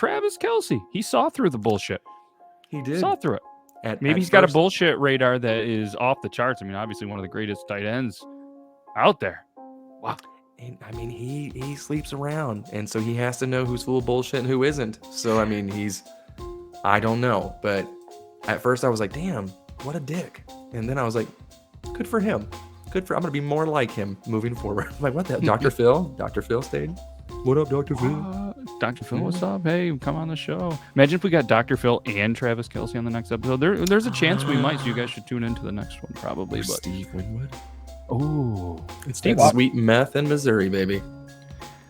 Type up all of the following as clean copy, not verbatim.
Travis Kelce. He saw through the bullshit. He did. Saw through it. Maybe he's got a bullshit radar that is off the charts. I mean, obviously one of the greatest tight ends out there. Wow. And, I mean, he sleeps around, and so he has to know who's full of bullshit and who isn't. So, I mean, I don't know. But at first I was like, damn, what a dick. And then I was like, good for him. I'm going to be more like him moving forward. I'm like, what the hell? Dr. Phil? Dr. Phil stayed? What up, Dr. Phil? Dr. Phil, what's up? Hey, come on the show. Imagine if we got Dr. Phil and Travis Kelce on the next episode. There's a chance we might, so you guys should tune into the next one probably. But Steve Winwood. Oh, it's sweet meth in Missouri, baby.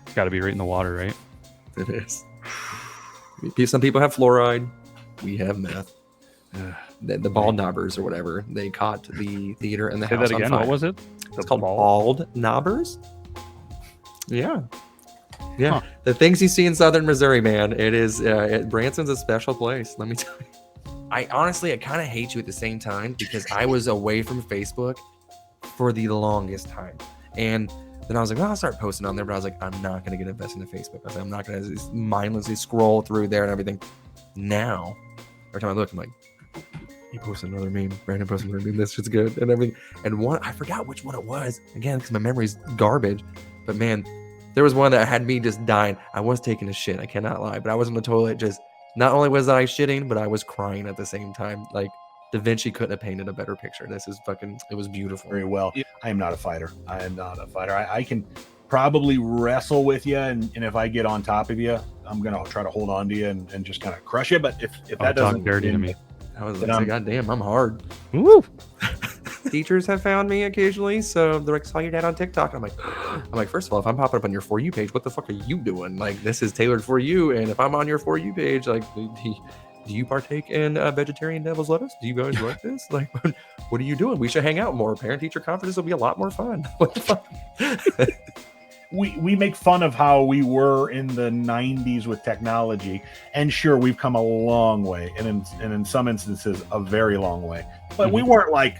It's got to be right in the water, right? It is. Some people have fluoride. We have meth. The bald knobbers or whatever. They caught the theater and the house that again. on fire. What was it? It's called bald knobbers. Yeah. Yeah. Huh. The things you see in Southern Missouri, man. It is. Branson's a special place. Let me tell you. I kind of hate you at the same time because I was away from Facebook for the longest time, and then I was like, well, I'll start posting on there, but I was like, I'm not going to get invested into Facebook. I was like, I'm not going to mindlessly scroll through there and everything. Now, every time I look, I'm like, he posted another meme, Brandon posted another meme, this shit's good, and everything. And one, I forgot which one it was, again, because my memory's garbage, but man, there was one that had me just dying. I was taking a shit, I cannot lie, but I was in the toilet just, not only was I shitting, but I was crying at the same time. Like, Da Vinci couldn't have painted a better picture. This is it was beautiful. Very well. I am not a fighter. I can probably wrestle with you, and if I get on top of you, I'm going to try to hold on to you and just kind of crush you. But if that doesn't dirty to me, I was like, God damn, I'm hard. Woo! Teachers have found me occasionally, so they're like, saw your dad on TikTok. And I'm like, first of all, if I'm popping up on your For You page, what the fuck are you doing? Like, this is tailored for you, and if I'm on your For You page, like, do you partake in vegetarian devil's lettuce? Do you guys like this? Like, what are you doing? We should hang out more. Parent-teacher conferences will be a lot more fun. What the fuck? We make fun of how we were in the 90s with technology, and sure, we've come a long way, and in some instances, a very long way. But we weren't like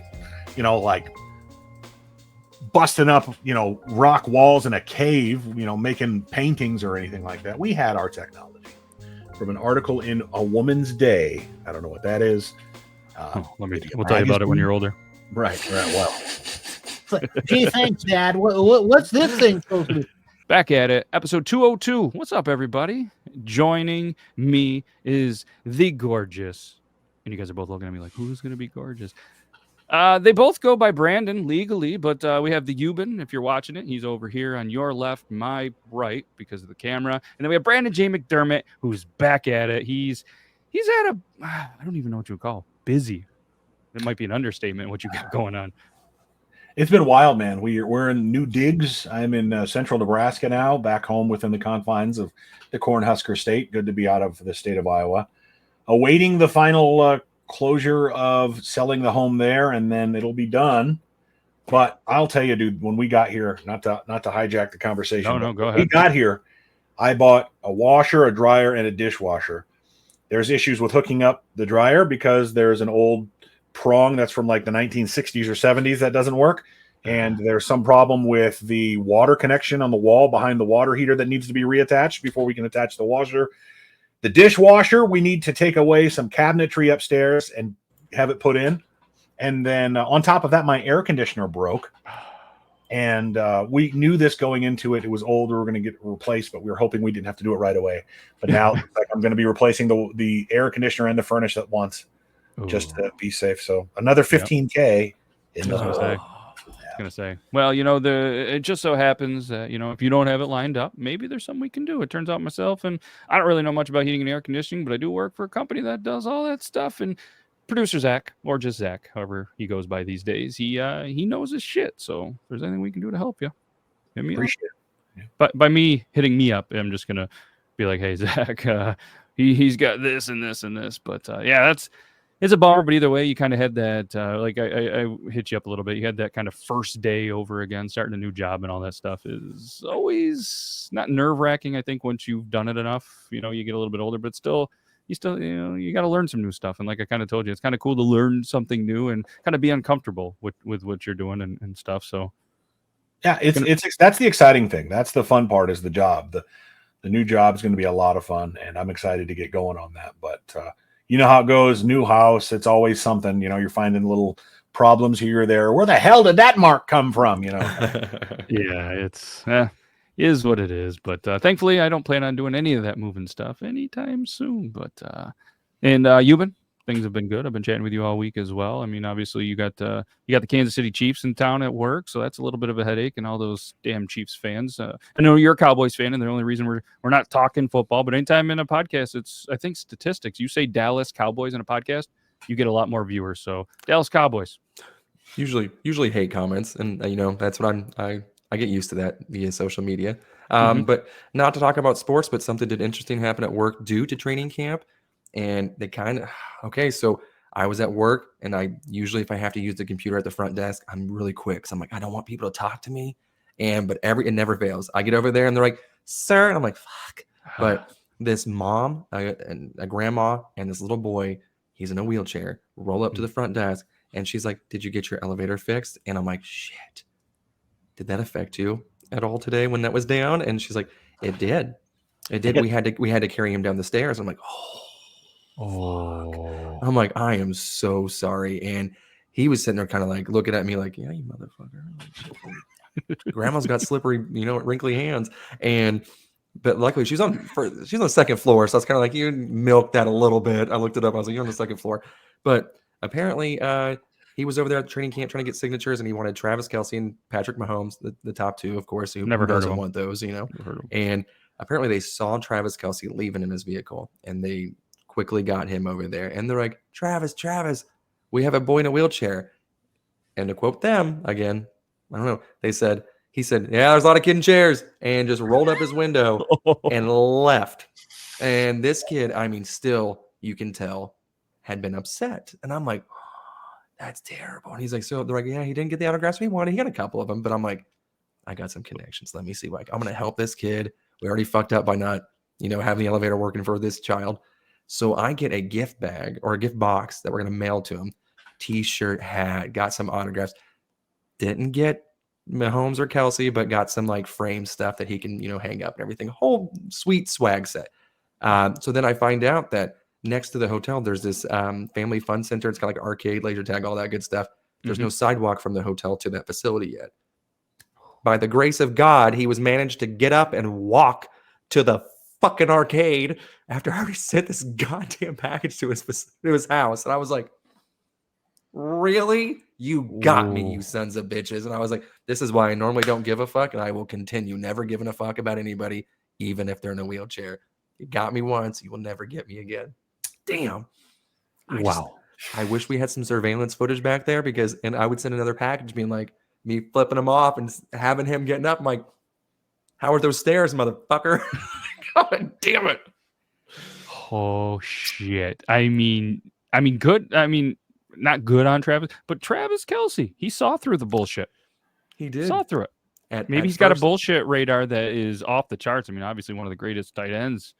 busting up, rock walls in a cave, making paintings or anything like that. We had our technology. From an article in A Woman's Day. I don't know what that is. We'll tell you about it when you're older. Right. Well. Gee, thanks, Dad. What's this thing supposed to be? Back at it. Episode 202. What's up, everybody? Joining me is the gorgeous. And you guys are both looking at me like, who's going to be gorgeous? They both go by Brandon legally, but we have the Yuban. If you're watching it, he's over here on your left, my right, because of the camera. And then we have Brandon J. McDermott, who's back at it. He's at I don't even know what you would call busy. It might be an understatement what you got going on. It's been wild, man. We're in new digs. I'm in central Nebraska now, back home within the confines of the Cornhusker State. Good to be out of the state of Iowa. Awaiting the final closure of selling the home there, and then it'll be done. But I'll tell you, dude, when we got here, not to hijack the conversation. No, go ahead. We got here, I bought a washer, a dryer, and a dishwasher. There's issues with hooking up the dryer because there's an old prong that's from like the 1960s or 70s that doesn't work. And there's some problem with the water connection on the wall behind the water heater that needs to be reattached before we can attach the washer. The dishwasher, we need to take away some cabinetry upstairs and have it put in. And then on top of that, my air conditioner broke. And we knew this going into it. It was old. We were going to get replaced, but we were hoping we didn't have to do it right away. But now I'm going to be replacing the air conditioner and the furnace at once. Ooh. Just to be safe. So another $15K in the I was gonna say. Well, it just so happens that if you don't have it lined up, maybe there's something we can do. It turns out myself, and I don't really know much about heating and air conditioning, but I do work for a company that does all that stuff. And producer Zach, or just Zach, however he goes by these days, he knows his shit. So if there's anything we can do to help you, hit me Appreciate up. It. But by me hitting me up, I'm just gonna be like, hey Zach, he's got this and this and this. But it's a bummer, but either way, you kind of had that, I hit you up a little bit. You had that kind of first day over again, starting a new job and all that stuff is always not nerve-wracking. I think once you've done it enough, you get a little bit older, but you got to learn some new stuff. And like I kind of told you, it's kind of cool to learn something new and kind of be uncomfortable with what you're doing and stuff. So yeah, that's the exciting thing. That's the fun part is the job. The new job is going to be a lot of fun, and I'm excited to get going on that. But you know how it goes. New house, it's always something. You're finding little problems here or there. Where the hell did that mark come from? Yeah, it's is what it is. But thankfully, I don't plan on doing any of that moving stuff anytime soon. But and Yuban, things have been good. I've been chatting with you all week as well. I mean, obviously, you got the Kansas City Chiefs in town at work, so that's a little bit of a headache. And all those damn Chiefs fans. I know you're a Cowboys fan, and the only reason we're not talking football, but anytime in a podcast, it's I think statistics. You say Dallas Cowboys in a podcast, you get a lot more viewers. So Dallas Cowboys. Usually hate comments, and that's what I get used to that via social media. But not to talk about sports, but something did interesting happen at work due to training camp, and they so I was at work, and I usually, if I have to use the computer at the front desk, I'm really quick. So I'm like, I don't want people to talk to me, but it never fails. I get over there, and they're like, "Sir," and I'm like, "Fuck." But this mom, and a grandma, and this little boy, he's in a wheelchair, roll up to the front desk. And she's like, "Did you get your elevator fixed?" And I'm like, "Shit. Did that affect you at all today when that was down?" And she's like, "It did. It did. We had to carry him down the stairs." I'm like, "Oh. I'm like, "I am so sorry." And he was sitting there kind of like looking at me like, "Yeah, you motherfucker." Grandma's got slippery, wrinkly hands. But luckily she's on the second floor. So it's kind of like, you milked that a little bit. I looked it up. I was like, "You're on the second floor." But apparently, he was over there at the training camp trying to get signatures, and he wanted Travis Kelce and Patrick Mahomes, the top two, of course. Who Never doesn't want those, And apparently, they saw Travis Kelce leaving in his vehicle, and they quickly got him over there. And they're like, Travis, we have a boy in a wheelchair." And to quote them again, I don't know. He said, "Yeah, there's a lot of kid in chairs," and just rolled up his window and left. And this kid, still, you can tell, had been upset. And I'm like, "That's terrible." And he's like, so they're like, "Yeah, he didn't get the autographs he wanted. He got a couple of them." But I'm like, I got some connections. Let me see. I'm going to help this kid. We already fucked up by not, having the elevator working for this child. So I get a gift bag or a gift box that we're going to mail to him. T-shirt, hat, got some autographs. Didn't get Mahomes or Kelce, but got some like frame stuff that he can, hang up and everything. A whole sweet swag set. So then I find out that next to the hotel, there's this family fun center. It's got like arcade, laser tag, all that good stuff. There's no sidewalk from the hotel to that facility yet. By the grace of God, he was managed to get up and walk to the fucking arcade after I already sent this goddamn package to his house. And I was like, "Really? You got me, you sons of bitches." And I was like, this is why I normally don't give a fuck, and I will continue never giving a fuck about anybody, even if they're in a wheelchair. You got me once, you will never get me again. Damn. I wish we had some surveillance footage back there and I would send another package being like me flipping him off and having him getting up. I'm like, "How are those stairs, motherfucker?" God damn it. Oh shit. I mean good. Not good on Travis, but Travis Kelce, he saw through the bullshit. He did. Saw through it. Maybe he's got a bullshit radar that is off the charts. Obviously one of the greatest tight ends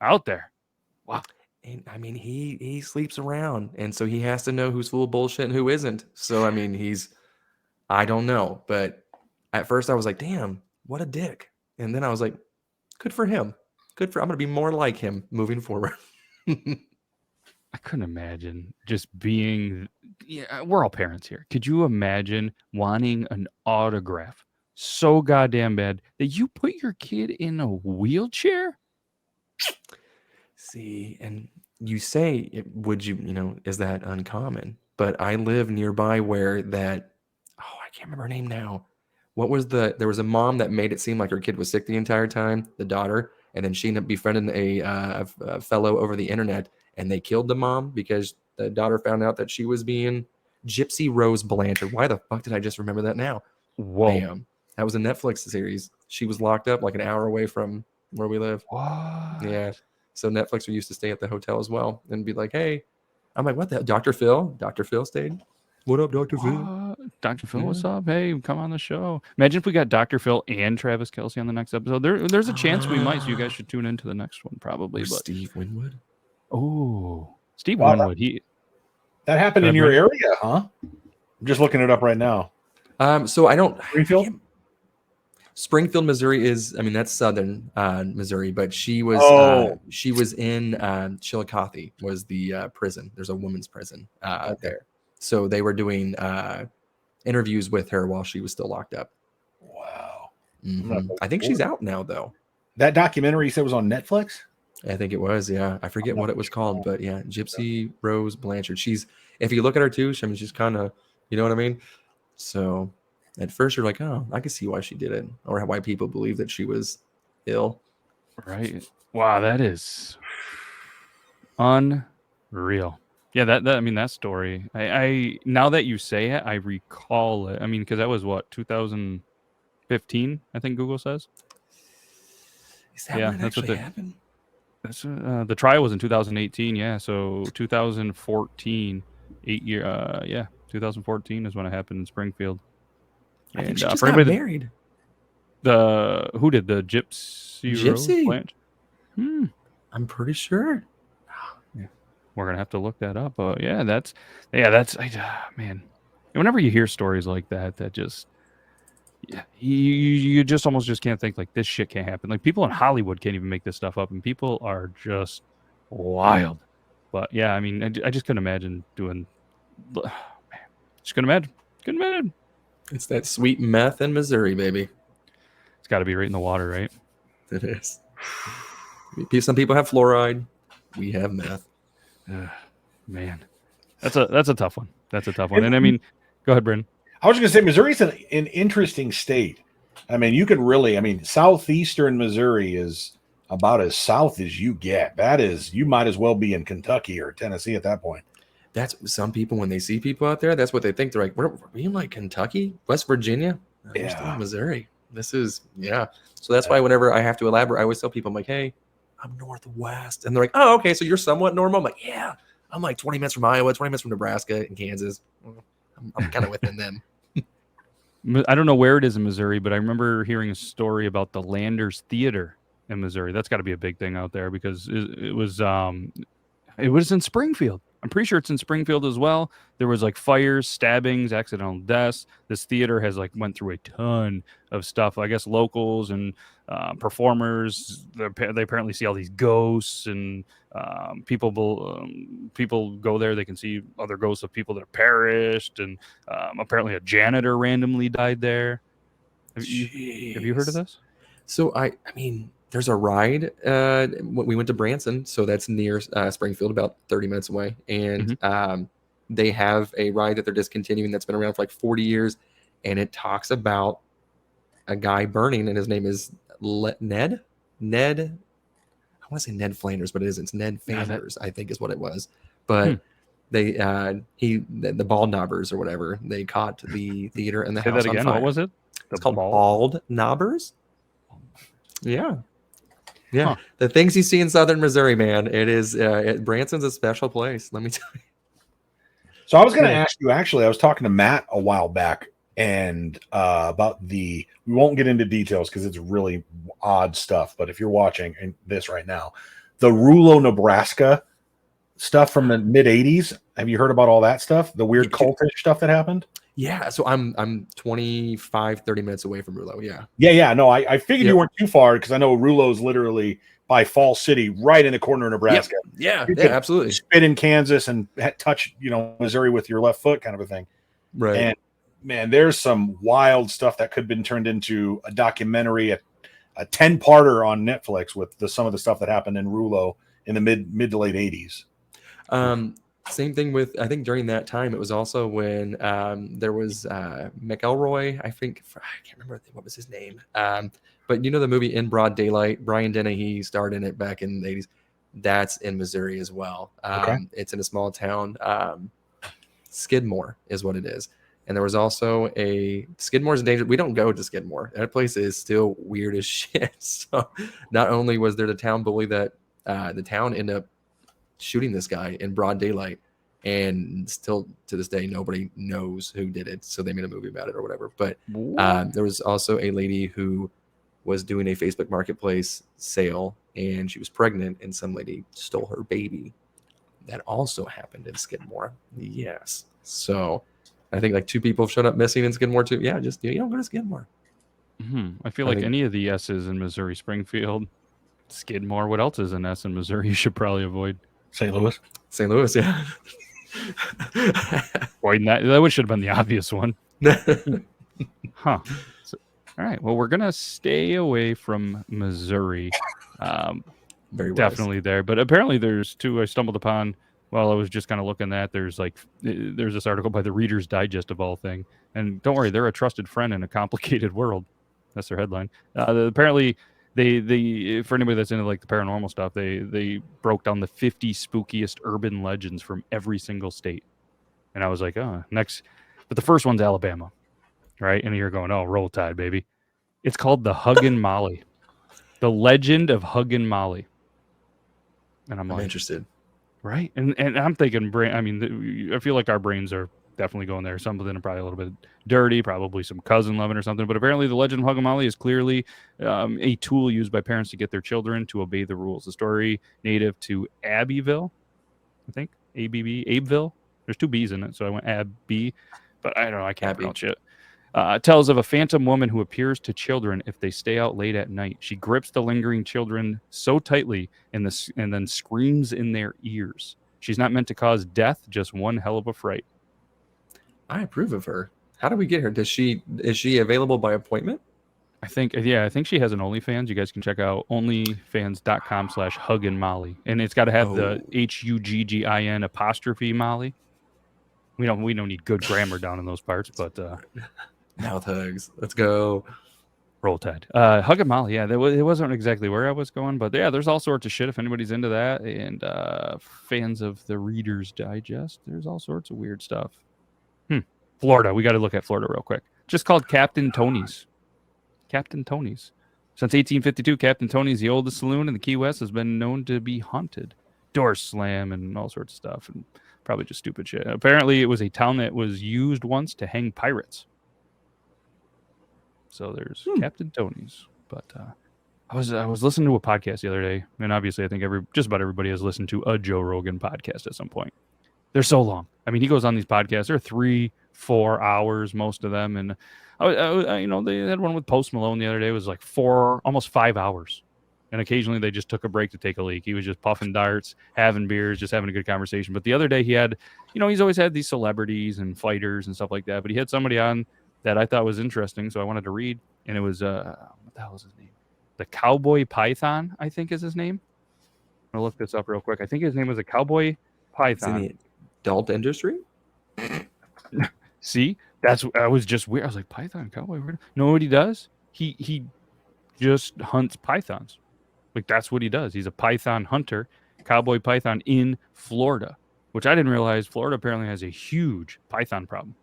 out there. Wow. And he sleeps around, and so he has to know who's full of bullshit and who isn't. So I don't know, but at first I was like, "Damn, what a dick," and then I was like, "Good for him. I'm gonna be more like him moving forward." I couldn't imagine just being. Yeah, we're all parents here. Could you imagine wanting an autograph so goddamn bad that you put your kid in a wheelchair? See, and you say, would you, is that uncommon? But I live nearby where I can't remember her name now. There was a mom that made it seem like her kid was sick the entire time, the daughter, and then she ended up befriending a fellow over the internet, and they killed the mom because the daughter found out that she was being Gypsy Rose Blanchard. Why the fuck did I just remember that now? Whoa. Bam. That was a Netflix series. She was locked up like an hour away from where we live. What? Yeah. So Netflix, we used to stay at the hotel as well and be like, "Hey," I'm like, "What the hell? Dr. Phil stayed. What up, Dr. Phil? Dr. Phil, what's up? Hey, come on the show." Imagine if we got Dr. Phil and Travis Kelce on the next episode. There's a chance we might, so you guys should tune into the next one probably. But Steve Winwood. Oh, Steve Wow, Winwood. That happened in your area, huh? I'm just looking it up right now. So I don't. Greenfield? Springfield, Missouri is, I mean, that's southern Missouri, but she was in Chillicothe was the prison. There's a women's prison there. So they were doing interviews with her while she was still locked up. Wow. I think she's out now, though. That documentary you said was on Netflix? I think it was, yeah. I forget what it was called, but yeah, Gypsy Rose Blanchard. She's, if you look at her too, I mean, she's kind of, you know what I mean? So at first you're like, oh, I can see why she did it, or why people believe that she was ill. Right. Wow, that is unreal. Yeah, I mean, that story. I now that you say it, I recall it. I mean, because that was what, 2015, I think Google says. Is that when it actually happened? That's the trial was in 2018. Yeah, so 2014, 2014 is when it happened in Springfield. I think she just got married. Who did the Gypsy? Rose I'm pretty sure. Yeah, we're gonna have to look that up. Yeah, that's man. Whenever you hear stories like that, that just you just almost just can't think like this shit can't happen. Like people in Hollywood can't even make this stuff up, and people are just wild. But yeah, I mean, I just couldn't imagine doing. Man, just couldn't imagine. It's that sweet meth in Missouri, baby. It's got to be right in the water, right? It is. Some people have fluoride. We have meth. Man, that's a tough one. That's a tough one. And I mean, go ahead, Bryn. I was going to say Missouri's an interesting state. I mean, you can really, I mean, southeastern Missouri is about as south as you get. That is, you might as well be in Kentucky or Tennessee at that point. That's some people, when they see people out there, that's what they think. They're like, we're in like Kentucky, West Virginia? No, we're still in Missouri. This is, yeah. So that's why whenever I have to elaborate, I always tell people, I'm like, hey, I'm northwest. And they're like, oh, okay, so you're somewhat normal. I'm like, yeah, I'm like 20 minutes from Iowa, 20 minutes from Nebraska and Kansas. I'm kind of within them. I don't know where it is in Missouri, but I remember hearing a story about the Landers Theater in Missouri. That's got to be a big thing out there because it was in Springfield. I'm pretty sure it's in Springfield as well. There was like fires, stabbings, accidental deaths. This theater has like went through a ton of stuff. I guess locals and performers, they apparently see all these ghosts, and people go there. They can see other ghosts of people that have perished, and apparently a janitor randomly died there. Have you heard of this? So I mean, there's a ride. We went to Branson, so that's near Springfield, about 30 minutes away. And they have a ride that they're discontinuing that's been around for like 40 years. And it talks about a guy burning, and his name is Ned. I want to say Ned Flanders, but it isn't. It's Ned Flanders, I think is what it was. But the Bald Knobbers or whatever, they caught the theater and the house on fire. What was it? It's called Bald Knobbers. Yeah. Yeah, The things you see in southern Missouri, man. It is Branson's a special place. Let me tell you. So I was going to ask you. Actually, I was talking to Matt a while back, and about we won't get into details because it's really odd stuff. But if you're watching this right now, the Rulo, Nebraska stuff from the mid '80s. Have you heard about all that stuff? The weird cultish stuff that happened. Yeah, so I'm 25, 30 minutes away from Rulo. Yeah. No, I figured you weren't too far because I know Rulo's literally by Falls City, right in the corner of Nebraska. Yeah, absolutely. Spit in Kansas and touch, Missouri with your left foot, kind of a thing. Right. And man, there's some wild stuff that could have been turned into a documentary, a 10-parter on Netflix with some of the stuff that happened in Rulo in the mid to late 80s. Same thing with, I think during that time, it was also when there was McElroy, I think, I can't remember what was his name. But the movie In Broad Daylight, Brian Dennehy starred in it back in the 80s. That's in Missouri as well. It's in a small town. Skidmore is what it is. And there was also Skidmore's in danger. We don't go to Skidmore. That place is still weird as shit. So not only was there the town bully that the town ended up shooting this guy in broad daylight, and still to this day nobody knows who did it, so they made a movie about it or whatever. But there was also a lady who was doing a Facebook Marketplace sale, and she was pregnant, and some lady stole her baby. That also happened in Skidmore. Yes. So I think like 2 people showed up missing in Skidmore too. Yeah, just you don't go to Skidmore. I feel I like think- any of the S's in Missouri, Springfield, Skidmore. What else is an S in Missouri? You should probably avoid. St. Louis. St. Louis, yeah. Boy, that should have been the obvious one. Huh. So, all right. Well, we're gonna stay away from Missouri. Very wise. Definitely there, but apparently there's two I stumbled upon while I was just kind of looking at. There's this article by the Reader's Digest of all thing, and don't worry, they're a trusted friend in a complicated world. That's their headline. Apparently, they for anybody that's into like the paranormal stuff, they broke down the 50 spookiest urban legends from every single state, and I was like, oh, next, but the first one's Alabama, right? And you're going, oh, roll tide, baby. It's called the Huggin' Molly, the legend of Huggin' Molly. And I'm like, interested. right? And I'm thinking brain. I mean, I feel like our brains are definitely going there. Some of them are probably a little bit dirty, probably some cousin loving or something. But apparently, the legend of Huggin' Molly is clearly a tool used by parents to get their children to obey the rules. The story native to Abbeville, I think Abbeville. There's two B's in it, so I went Abby, but I don't know. I can't pronounce it. Tells of a phantom woman who appears to children if they stay out late at night. She grips the lingering children so tightly and then screams in their ears. She's not meant to cause death, just one hell of a fright. I approve of her. How do we get her? Is she available by appointment? I think she has an OnlyFans. You guys can check out onlyfans.com/hugginmolly. And it's got to have the HUGGIN apostrophe Molly. We don't need good grammar down in those parts, but mouth hugs. Let's go. Roll Tide. Huggin' Molly, yeah, it wasn't exactly where I was going, but yeah, there's all sorts of shit if anybody's into that. And fans of the Reader's Digest, there's all sorts of weird stuff. Florida, we got to look at Florida real quick. Just called Captain Tony's. Captain Tony's. Since 1852, Captain Tony's, the oldest saloon in the Key West, has been known to be haunted. Doors slam and all sorts of stuff, and probably just stupid shit. Apparently, it was a town that was used once to hang pirates. So there's Captain Tony's. But I was listening to a podcast the other day, and obviously I think just about everybody has listened to a Joe Rogan podcast at some point. They're so long. I mean, he goes on these podcasts. They're 3-4 hours, most of them. And I they had one with Post Malone the other day. It was like almost 5 hours. And occasionally they just took a break to take a leak. He was just puffing darts, having beers, just having a good conversation. But the other day he had, he's always had these celebrities and fighters and stuff like that. But he had somebody on that I thought was interesting, so I wanted to read. And it was, what the hell is his name? The Cowboy Python, I think is his name. I'm going to look this up real quick. I think his name was a Cowboy Python. Is in the adult industry? See? I was just weird. I was like, Python Cowboy? You know what he does? He just hunts pythons. Like, that's what he does. He's a python hunter, Cowboy Python in Florida, which I didn't realize Florida apparently has a huge python problem.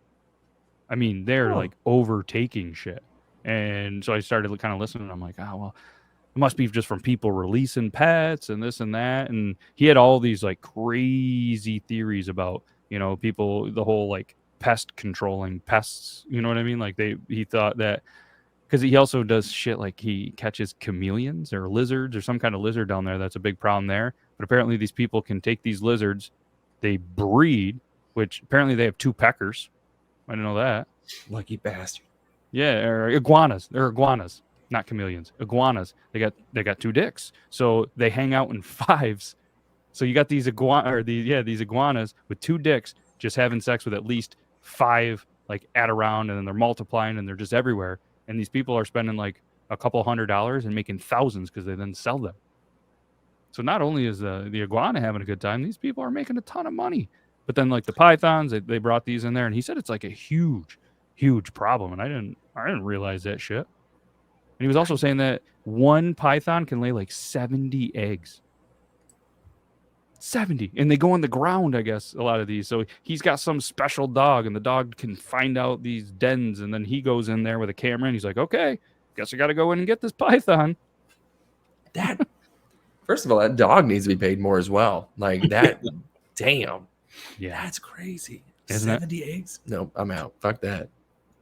I mean, they're like overtaking shit. And so I started kind of listening. And I'm like, well, it must be just from people releasing pets and this and that. And he had all these like crazy theories about, people, the whole like pest controlling pests. You know what I mean? Like he thought that, because he also does shit like he catches chameleons or lizards or some kind of lizard down there. That's a big problem there. But apparently these people can take these lizards, they breed, which apparently they have 2 peckers. I didn't know that. Lucky bastard. Yeah, or iguanas. They're iguanas, not chameleons. Iguanas. They got 2 dicks. So they hang out in 5s. So you got these iguanas with 2 dicks just having sex with at least 5 like at around, and then they're multiplying and they're just everywhere. And these people are spending like a couple $100s and making thousands because they then sell them. So not only is the iguana having a good time, these people are making a ton of money. But then like the pythons, they brought these in there, and he said it's like a huge, huge problem. And I didn't realize that shit. And he was also saying that one python can lay like 70 eggs. 70, and they go on the ground, I guess, a lot of these. So he's got some special dog, and the dog can find out these dens, and then he goes in there with a camera, and he's like, okay, guess I got to go in and get this python. That, first of all, that dog needs to be paid more as well. Like that, damn. Yeah, that's crazy. Isn't 70 eggs? No, I'm out. Fuck that.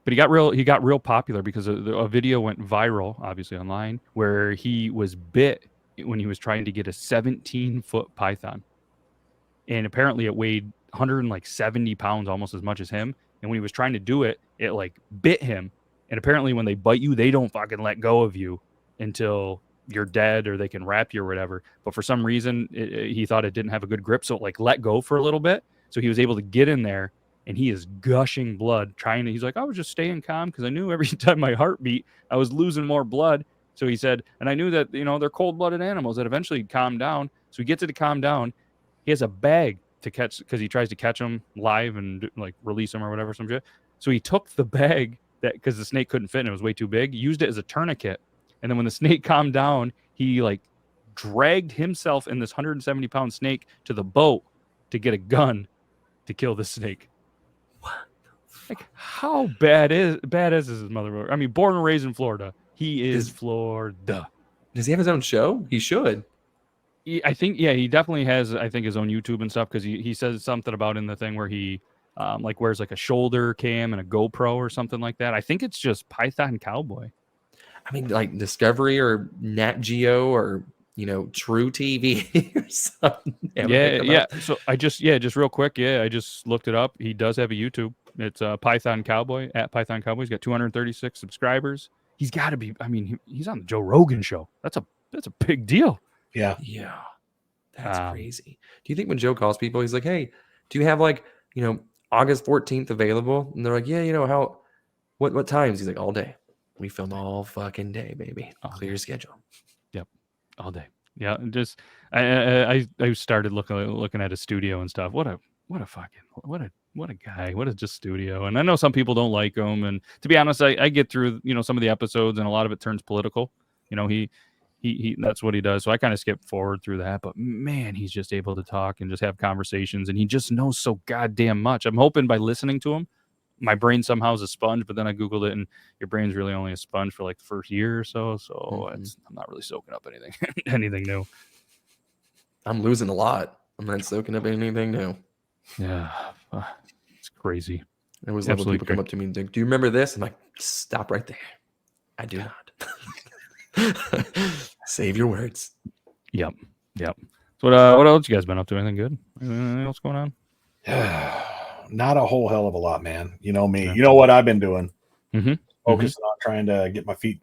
But he got real popular because a video went viral, obviously online, where he was bit when he was trying to get a 17-foot python. And apparently it weighed 170 pounds, almost as much as him. And when he was trying to do it, it like bit him And apparently when they bite you, they don't fucking let go of you until you're dead or they can wrap you or whatever. But for some reason, he thought it didn't have a good grip, so it like let go for a little bit. So he was able to get in there, and he is gushing blood, he's like, I was just staying calm because I knew every time my heart beat, I was losing more blood. So he said, and I knew that, they're cold-blooded animals that eventually calm down. So he gets it to calm down. He has a bag to catch, because he tries to catch them live and like release them or whatever, some shit. So he took the bag because the snake couldn't fit and it was way too big, used it as a tourniquet. And then when the snake calmed down, he like dragged himself and this 170-pound snake to the boat to get a gun to kill the snake. What? Like, how bad is his mother? I mean, born and raised in Florida. He is Florida. Does he have his own show? He should. I think, yeah, he definitely has, I think, his own YouTube and stuff, because he says something about in the thing where he like wears like a shoulder cam and a GoPro or something like that. I think it's just Python Cowboy. I mean, like Discovery or Nat Geo or, True TV or something. Yeah. So just real quick. Yeah, I just looked it up. He does have a YouTube. It's Python Cowboy, at Python Cowboy. He's got 236 subscribers. He's got to be, I mean, he's on the Joe Rogan show. That's a big deal. Yeah. Yeah. That's crazy. Do you think when Joe calls people, he's like, hey, do you have like, August 14th available? And they're like, yeah, what times? He's like, all day. We film all fucking day, baby. Clear your schedule. Yep. All day. Yeah. Just, I started looking at his studio and stuff. What a guy. What a just studio. And I know some people don't like him. And to be honest, I get through, some of the episodes and a lot of it turns political. He that's what he does. So I kind of skip forward through that. But man, he's just able to talk and just have conversations. And he just knows so goddamn much. I'm hoping by listening to him, my brain somehow is a sponge. But then I Googled it, and your brain's really only a sponge for like the first year or so. So I'm not really soaking up anything new. I'm losing a lot. I'm not soaking up anything new. Yeah. It's crazy. I always love when people come up to me and think, do you remember this? I'm like, stop right there. I do not. Save your words. Yep. So what else you guys been up to? Anything good? Anything else going on? Not a whole hell of a lot, man. You know me. You know what I've been doing? Focusing on trying to get my feet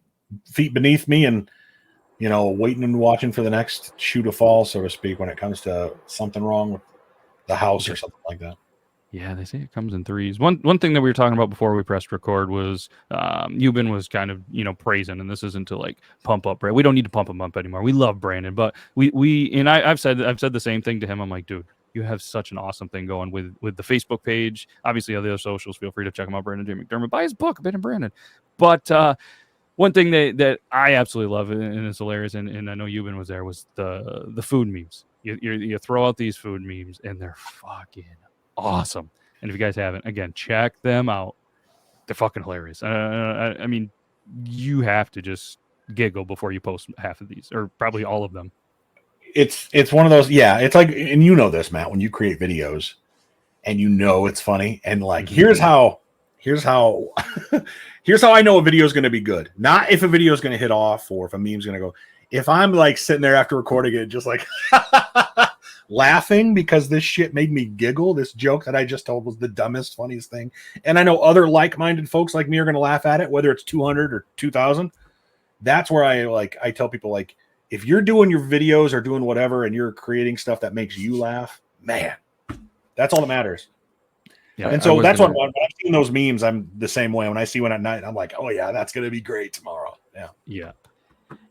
beneath me, and waiting and watching for the next shoe to fall, so to speak, when it comes to something wrong with the house or something like that. Yeah, they say it comes in threes. One thing that we were talking about before we pressed record was Yuban was kind of praising, and this isn't to like pump up Brandon. We don't need to pump him up anymore. We love Brandon, but I've said the same thing to him. I'm like, dude, you have such an awesome thing going with the Facebook page. Obviously, other socials. Feel free to check him out, Brandon J. McDermott. Buy his book, Ben and Brandon. But one thing that I absolutely love, and it's hilarious, and I know Yuban was there, was the food memes. You throw out these food memes, and they're fucking awesome. And if you guys haven't, again, check them out. They're fucking hilarious. I mean, you have to just giggle before you post half of these, or probably all of them. It's one of those, yeah. It's like, and you know this, Matt, when you create videos, and it's funny, and like here's how I know a video is going to be good. Not if a video is going to hit off, or if a meme's going to go. If I'm like sitting there after recording it, just like laughing because this shit made me giggle. This joke that I just told was the dumbest, funniest thing. And I know other like-minded folks like me are going to laugh at it, whether it's 200 or 2,000. That's where I tell people, like, if you're doing your videos or doing whatever and you're creating stuff that makes you laugh, man, that's all that matters. Yeah, and so that's when I've seen those memes, I'm the same way. When I see one at night, I'm like, oh yeah, that's going to be great tomorrow. Yeah.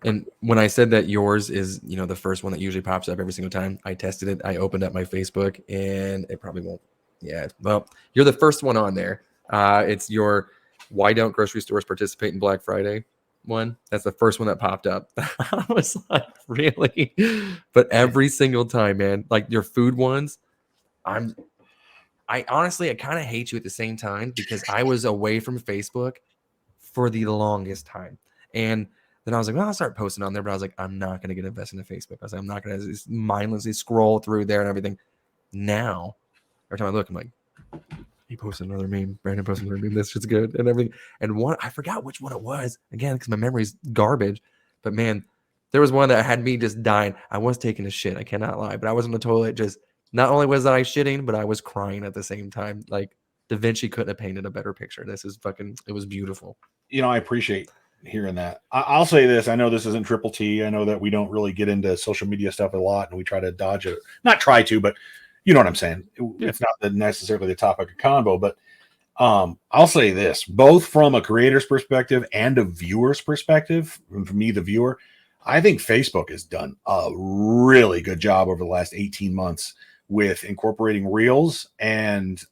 And when I said that yours is, the first one that usually pops up every single time, I tested it. I opened up my Facebook, and it probably won't. Yeah. Well, you're the first one on there. It's your why don't grocery stores participate in Black Friday one. That's the first one that popped up. I was like, really? But every single time, man, like your food ones, I honestly, I kind of hate you at the same time, because I was away from Facebook for the longest time. And then I was like, well, I'll start posting on there, but I was like, I'm not going to get invested in Facebook. I was like, I'm not going to mindlessly scroll through there and everything. Now, every time I look, I'm like, he posted another meme. Brandon posted another meme. This shit's good and everything. And one, I forgot which one it was, again, because my memory's garbage. But man, there was one that had me just dying. I was taking a shit. I cannot lie. But I was on the toilet, just not only was I shitting, but I was crying at the same time. Like, Da Vinci couldn't have painted a better picture. This is fucking, it was beautiful. I appreciate hearing that. I'll say this. I know this isn't Triple T. I know that we don't really get into social media stuff a lot, and we try to dodge it. Not try to, but you know what I'm saying. It's not necessarily the topic of convo, but I'll say this, both from a creator's perspective and a viewer's perspective, and for me, the viewer, I think Facebook has done a really good job over the last 18 months with incorporating reels and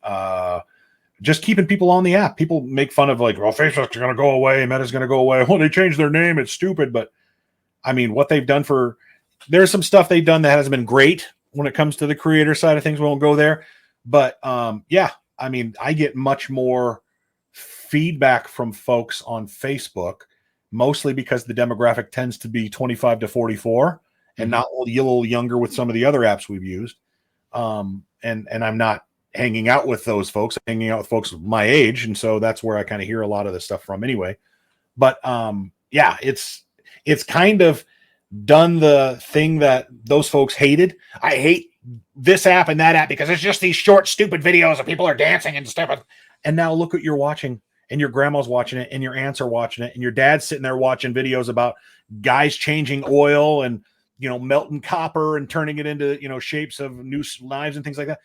just keeping people on the app. People make fun of like, well, Facebook's going to go away, Meta's going to go away. Well, they changed their name. It's stupid. But I mean, what they've done there's some stuff they've done that hasn't been great when it comes to the creator side of things. We won't go there. But yeah, I mean, I get much more feedback from folks on Facebook, mostly because the demographic tends to be 25 to 44 and not a little younger with some of the other apps we've used. And I'm not hanging out with those folks, hanging out with folks my age. And so that's where I kind of hear a lot of this stuff from anyway. But yeah, it's kind of done the thing that those folks hated. I hate this app and that app because it's just these short, stupid videos of people are dancing and stuff. And now look what you're watching, and your grandma's watching it, and your aunts are watching it, and your dad's sitting there watching videos about guys changing oil and, melting copper and turning it into, shapes of new knives and things like that.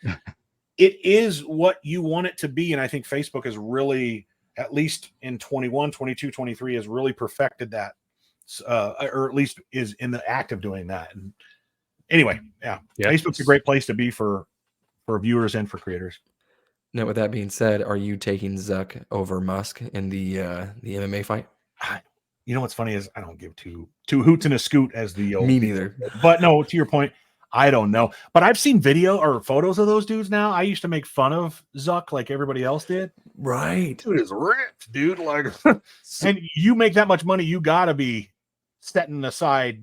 It is what you want it to be. And I think Facebook has really, at least in 21, 22, 23, has really perfected that, or at least is in the act of doing that. And anyway, yeah. Facebook's a great place to be for viewers and for creators. Now, with that being said, are you taking Zuck over Musk in the MMA fight? You know what's funny is I don't give two hoots and a scoot, as the old. Me neither. But no, to your point, I don't know. But I've seen video or photos of those dudes now. I used to make fun of Zuck like everybody else did. Right. Dude is ripped, dude. Like, and you make that much money, you gotta be setting aside,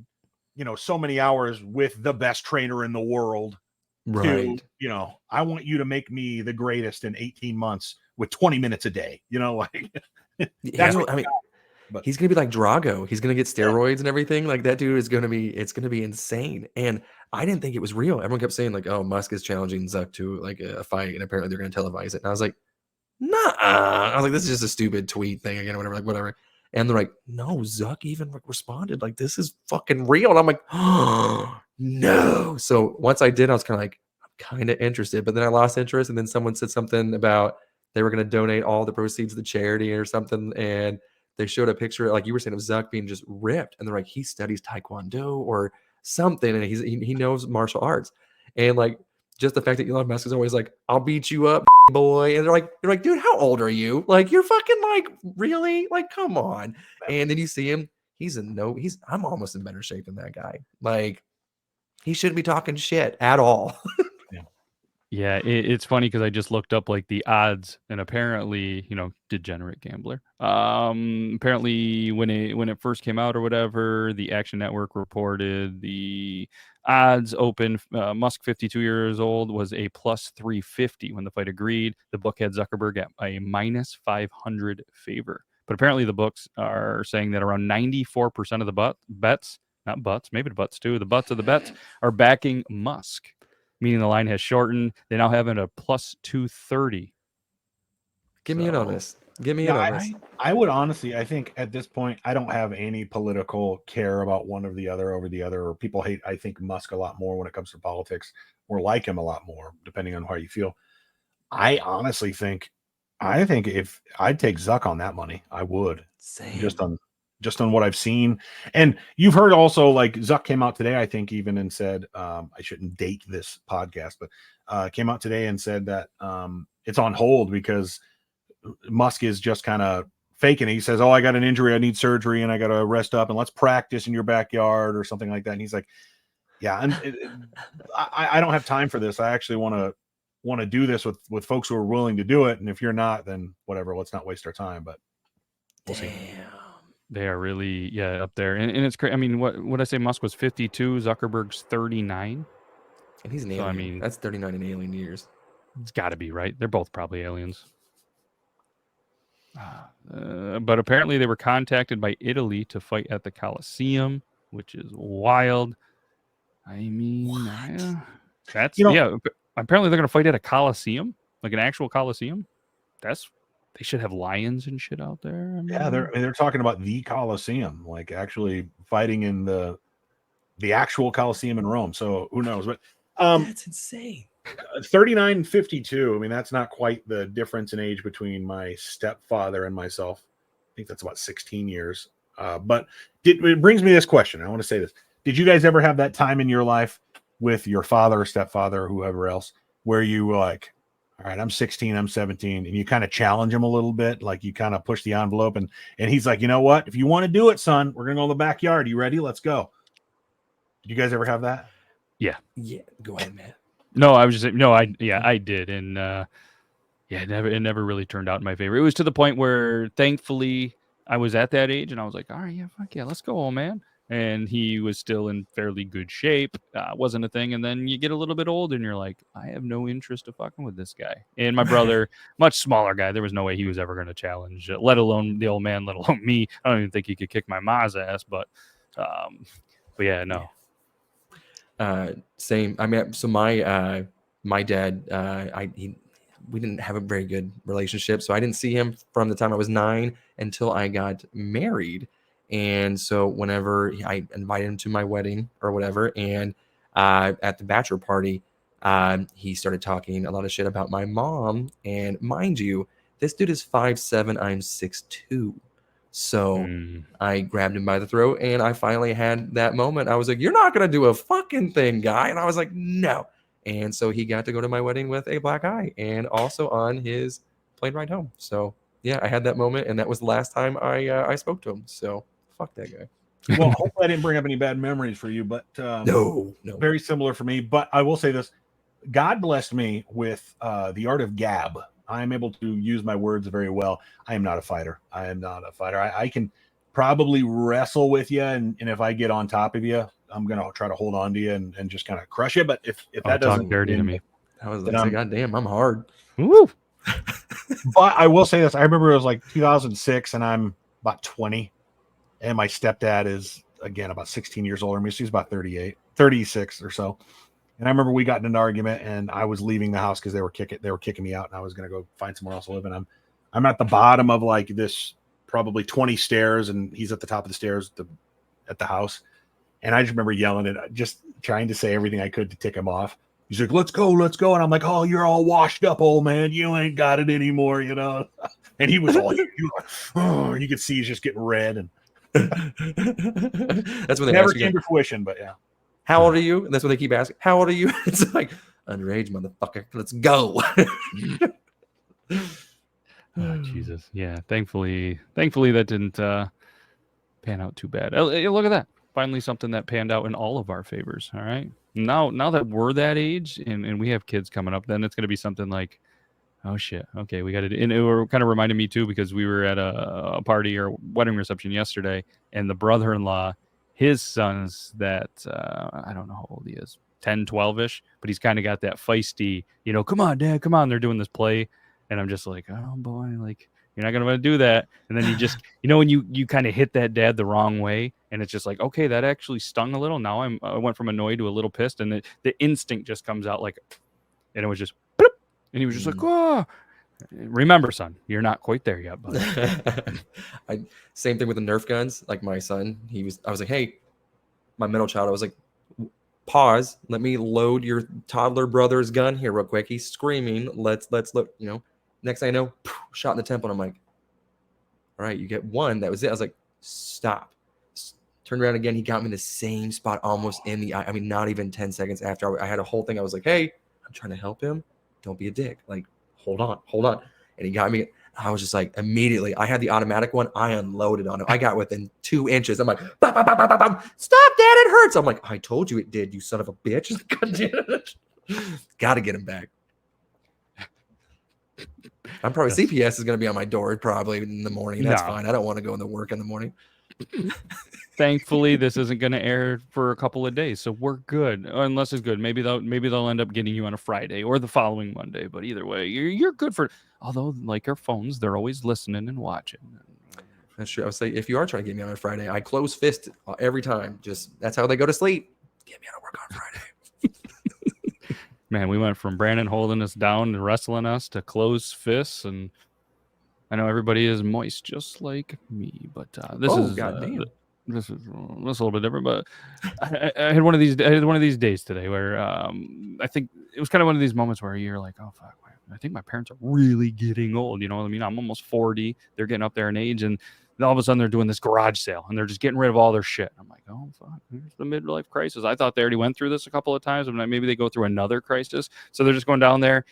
so many hours with the best trainer in the world. Right. To, I want you to make me the greatest in 18 months with 20 minutes a day. Like that's what but he's gonna be like Drago. He's gonna get steroids and everything. Like that dude is gonna be insane. And I didn't think it was real. Everyone kept saying like, "Oh, Musk is challenging Zuck to like a fight," and apparently they're gonna televise it. And I was like, "Nah." I was like, "This is just a stupid tweet thing again, whatever." Like whatever. And they're like, "No, Zuck even responded like this is fucking real." And I'm like, "Oh no!" So once I did, I was kind of like, I'm kind of interested. But then I lost interest, and then someone said something about they were gonna donate all the proceeds to the charity or something, and they showed a picture, like you were saying, of Zuck being just ripped. And they're like, he studies Taekwondo or something. And he knows martial arts. And like, just the fact that Elon Musk is always like, I'll beat you up, boy. And they're like, dude, how old are you? Like, you're fucking like, really? Like, come on. And then you see him. I'm almost in better shape than that guy. Like, he shouldn't be talking shit at all. Yeah, it's funny because I just looked up like the odds, and apparently, degenerate gambler. Apparently, when it first came out or whatever, the Action Network reported the odds open. Musk, 52 years old, was a plus 350 when the fight agreed. The book had Zuckerberg at a minus 500 favor. But apparently, the books are saying that around 94% of the bets, not butts, maybe the butts too, the butts of the bets are backing Musk. Meaning the line has shortened. They now have it a plus 230. Give me in on this. Give me in on this. I would honestly, I think at this point, I don't have any political care about one or the other over the other. Or people hate, I think, Musk a lot more when it comes to politics, or like him a lot more, depending on how you feel. I honestly think, if I'd take Zuck on that money, I would. Same. Just on what I've seen. And you've heard also, like, Zuck came out today, I think, even, and said, I shouldn't date this podcast, but came out today and said that it's on hold because Musk is just kind of faking it. He says, oh, I got an injury, I need surgery, and I got to rest up, and let's practice in your backyard or something like that. And he's like, yeah, and I don't have time for this. I actually want to do this with folks who are willing to do it. And if you're not, then whatever, let's not waste our time. But we'll see. They are really, up there. And it's crazy. I mean, what I say, Musk was 52, Zuckerberg's 39. And he's an alien. I mean, that's 39 in alien years. It's got to be, right? They're both probably aliens. But apparently they were contacted by Italy to fight at the Coliseum, which is wild. I mean, that's, apparently they're going to fight at a Coliseum, like an actual Coliseum. That's they should have lions and shit out there. I mean, Yeah, they're talking about the Colosseum, like actually fighting in the actual Colosseum in Rome. So who knows? But That's insane. 39 and 52. I mean, that's not quite the difference in age between my stepfather and myself. I think that's about 16 years. But it brings me this question. I want to say this. Did you guys ever have that time in your life with your father or stepfather or whoever else where you were like, all right, I'm 16, I'm 17, and you kind of challenge him a little bit, like you kind of push the envelope, and he's like, you know what? If you want to do it, son, we're gonna go in the backyard. You ready? Let's go. Did you guys ever have that? Yeah, go ahead, man. No, I was just no, I did, and it never really turned out in my favor. It was to the point where, thankfully, I was at that age, and I was like, all right, yeah, fuck yeah, let's go, old man. And he was still in fairly good shape. Wasn't a thing. And then you get a little bit older, and you're like, I have no interest of fucking with this guy. And my brother, much smaller guy, there was no way he was ever going to challenge, let alone the old man, let alone me. I don't even think he could kick my ma's ass. But yeah, no. Same. I mean, so my dad, we didn't have a very good relationship, so I didn't see him from the time I was 9 until I got married. And so whenever I invited him to my wedding or whatever, and at the bachelor party, he started talking a lot of shit about my mom. And mind you, this dude is 5'7", I'm 6'2". So I grabbed him by the throat, and I finally had that moment. I was like, you're not going to do a fucking thing, guy. And I was like, no. And so he got to go to my wedding with a black eye and also on his plane ride home. So yeah, I had that moment, and that was the last time I spoke to him. So fuck that guy. Well, hopefully I didn't bring up any bad memories for you, but No. Very similar for me. But I will say this: God blessed me with the art of gab. I am able to use my words very well. I am not a fighter. I can probably wrestle with you, and if I get on top of you, I'm gonna try to hold on to you and just kind of crush you. But if that doesn't talk dirty to me, I was like, God damn, I'm hard. Woo. But I will say this: I remember it was like 2006, and I'm about 20. And my stepdad is, again, about 16 years older than me. So he's about 36 or so. And I remember we got in an argument, and I was leaving the house because they were kicking me out, and I was going to go find somewhere else to live. And I'm at the bottom of like this probably 20 stairs, and he's at the top of the stairs at the house. And I just remember yelling at, just trying to say everything I could to tick him off. He's like, let's go. And I'm like, oh, you're all washed up, old man. You ain't got it anymore, you know? And he was all, oh, you could see he's just getting red. And that's when they never came to fruition, but yeah. How old are you? And that's what they keep asking. How old are you? It's like, underage, motherfucker. Let's go. Oh, Jesus. Yeah. Thankfully that didn't pan out too bad. Look at that. Finally something that panned out in all of our favors. All right. Now that we're that age and we have kids coming up, then it's going to be something like, oh shit. Okay, we got it. And it kind of reminded me too, because we were at a party or wedding reception yesterday, and the brother-in-law, his son's that I don't know how old he is, 10, 12-ish, but he's kind of got that feisty, come on, Dad, come on. They're doing this play, and I'm just like, oh boy, like you're not gonna want to do that. And then you just, when you kind of hit that dad the wrong way, and it's just like, okay, that actually stung a little. Now I went from annoyed to a little pissed, and the instinct just comes out like, and it was just. And he was just like, oh, remember, son, you're not quite there yet, buddy. Same thing with the Nerf guns. Like my son, I was like, hey, my middle child, I was like, pause. Let me load your toddler brother's gun here real quick. He's screaming. Let's look, next thing I know, shot in the temple. And I'm like, all right, you get one. That was it. I was like, stop. Turned around again. He got me in the same spot, almost in the eye. I mean, not even 10 seconds after I had a whole thing. I was like, hey, I'm trying to help him. Don't be a dick. Like, hold on. And he got me. I was just like, immediately, I had the automatic one. I unloaded on him. I got within 2 inches. I'm like, bop, bop, bop, bop, bop. Stop, Dad, it hurts. I'm like, I told you it did, you son of a bitch. Got to get him back. I'm probably, CPS is going to be on my door probably in the morning. That's fine. I don't want to go into work in the morning. Thankfully, this isn't going to air for a couple of days, so we're good. Unless it's good, maybe they'll end up getting you on a Friday or the following Monday. But either way, you're good for. Although, like our phones, they're always listening and watching. That's true. I would say if you are trying to get me on a Friday, I close fist every time. Just that's how they go to sleep. Get me out of work on Friday. Man, we went from Brandon holding us down and wrestling us to closed fists, and I know everybody is moist just like me, but this Oh, is goddamn. this is a little bit different. But I had one of these. I had one of these days today where I think it was kind of one of these moments where you're like, oh fuck, I think my parents are really getting old. You know what I mean? I'm almost 40. They're getting up there in age, and all of a sudden they're doing this garage sale and they're just getting rid of all their shit. I'm like, oh fuck, here's the midlife crisis. I thought they already went through this a couple of times, but maybe they go through another crisis. So they're just going down there.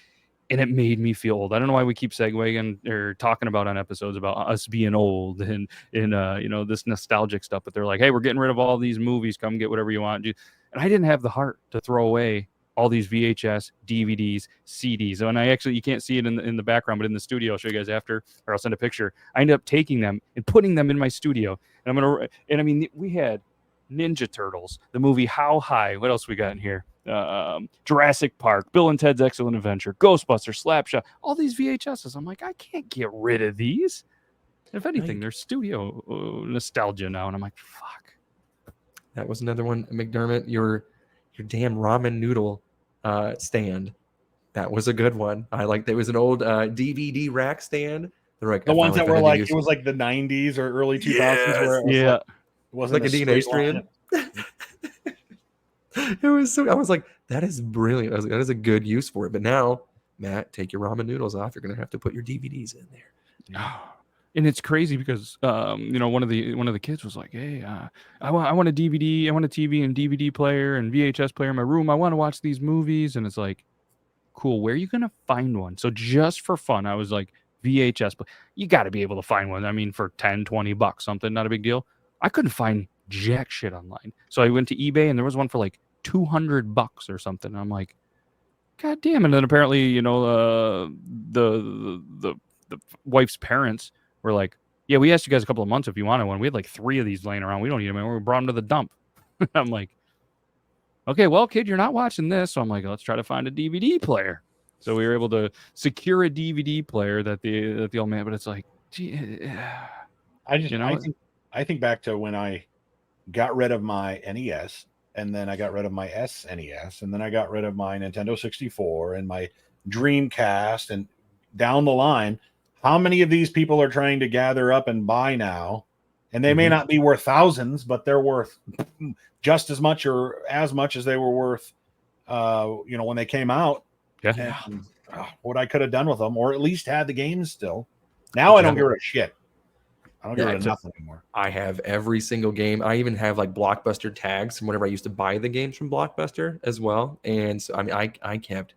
And it made me feel old. I don't know why we keep segueing or talking about on episodes about us being old and this nostalgic stuff. But they're like, hey, we're getting rid of all these movies. Come get whatever you want. And I didn't have the heart to throw away all these VHS, DVDs, CDs. And you can't see it in the background, but in the studio, I'll show you guys after, or I'll send a picture. I ended up taking them and putting them in my studio. And we had Ninja Turtles, the movie How High. What else we got in here? Jurassic Park, Bill and Ted's Excellent Adventure, Ghostbusters, Slapshot, all these VHSs. I'm like, I can't get rid of these. If anything, they're studio nostalgia now, and I'm like, fuck. That was another one, McDermott. Your damn ramen noodle stand. That was a good one. I like. There was an old DVD rack stand. They're like the ones that were like it was like the 90s or early 2000s. Yes. Where it was it wasn't like a DNA strand. It was so. I was like, that is brilliant. I was like, that is a good use for it. But now, Matt, take your ramen noodles off. You're gonna have to put your DVDs in there. And it's crazy because one of the kids was like, hey, I want a DVD, I want a TV and DVD player and VHS player in my room. I want to watch these movies. And it's like, cool, where are you gonna find one? So just for fun, I was like, VHS, but you got to be able to find one. I mean, for $10-$20, something, not a big deal. I couldn't find jack shit online. So I went to eBay and there was one for like $200 or something. And I'm like, God damn. And then apparently, the wife's parents were like, yeah, we asked you guys a couple of months if you wanted one. We had like 3 of these laying around. We don't need them anymore. We brought them to the dump. I'm like, okay, well, kid, you're not watching this. So I'm like, let's try to find a DVD player. So we were able to secure a DVD player that the old man, but it's like, gee, I think back to when I got rid of my NES, and then I got rid of my SNES, and then I got rid of my Nintendo 64 and my Dreamcast, and down the line, how many of these people are trying to gather up and buy now? And they may not be worth thousands, but they're worth just as much or as much as they were worth, when they came out. Yeah. And, what I could have done with them, or at least had the games still. Now I don't give a shit. I don't give a nothing anymore. I have every single game. I even have like Blockbuster tags from whenever I used to buy the games from Blockbuster as well. And so I mean, I kept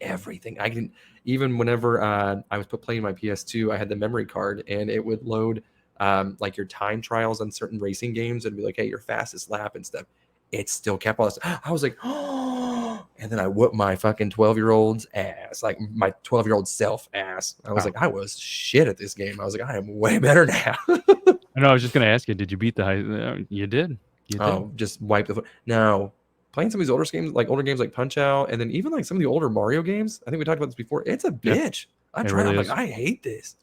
everything. I can even whenever I was playing my PS2, I had the memory card, and it would load like your time trials on certain racing games. It'd be like, hey, your fastest lap and stuff. It still kept all this. I was like, oh, and then I whooped my fucking 12-year-old's ass, like my 12-year-old self ass. I was like, I was shit at this game. I was like, I am way better now. I know. I was just gonna ask you, did you beat the high? You did. Just wipe the foot. Now, playing some of these older games like Punch Out, and then even like some of the older Mario games. I think we talked about this before. It's a bitch. I'm like, I hate this.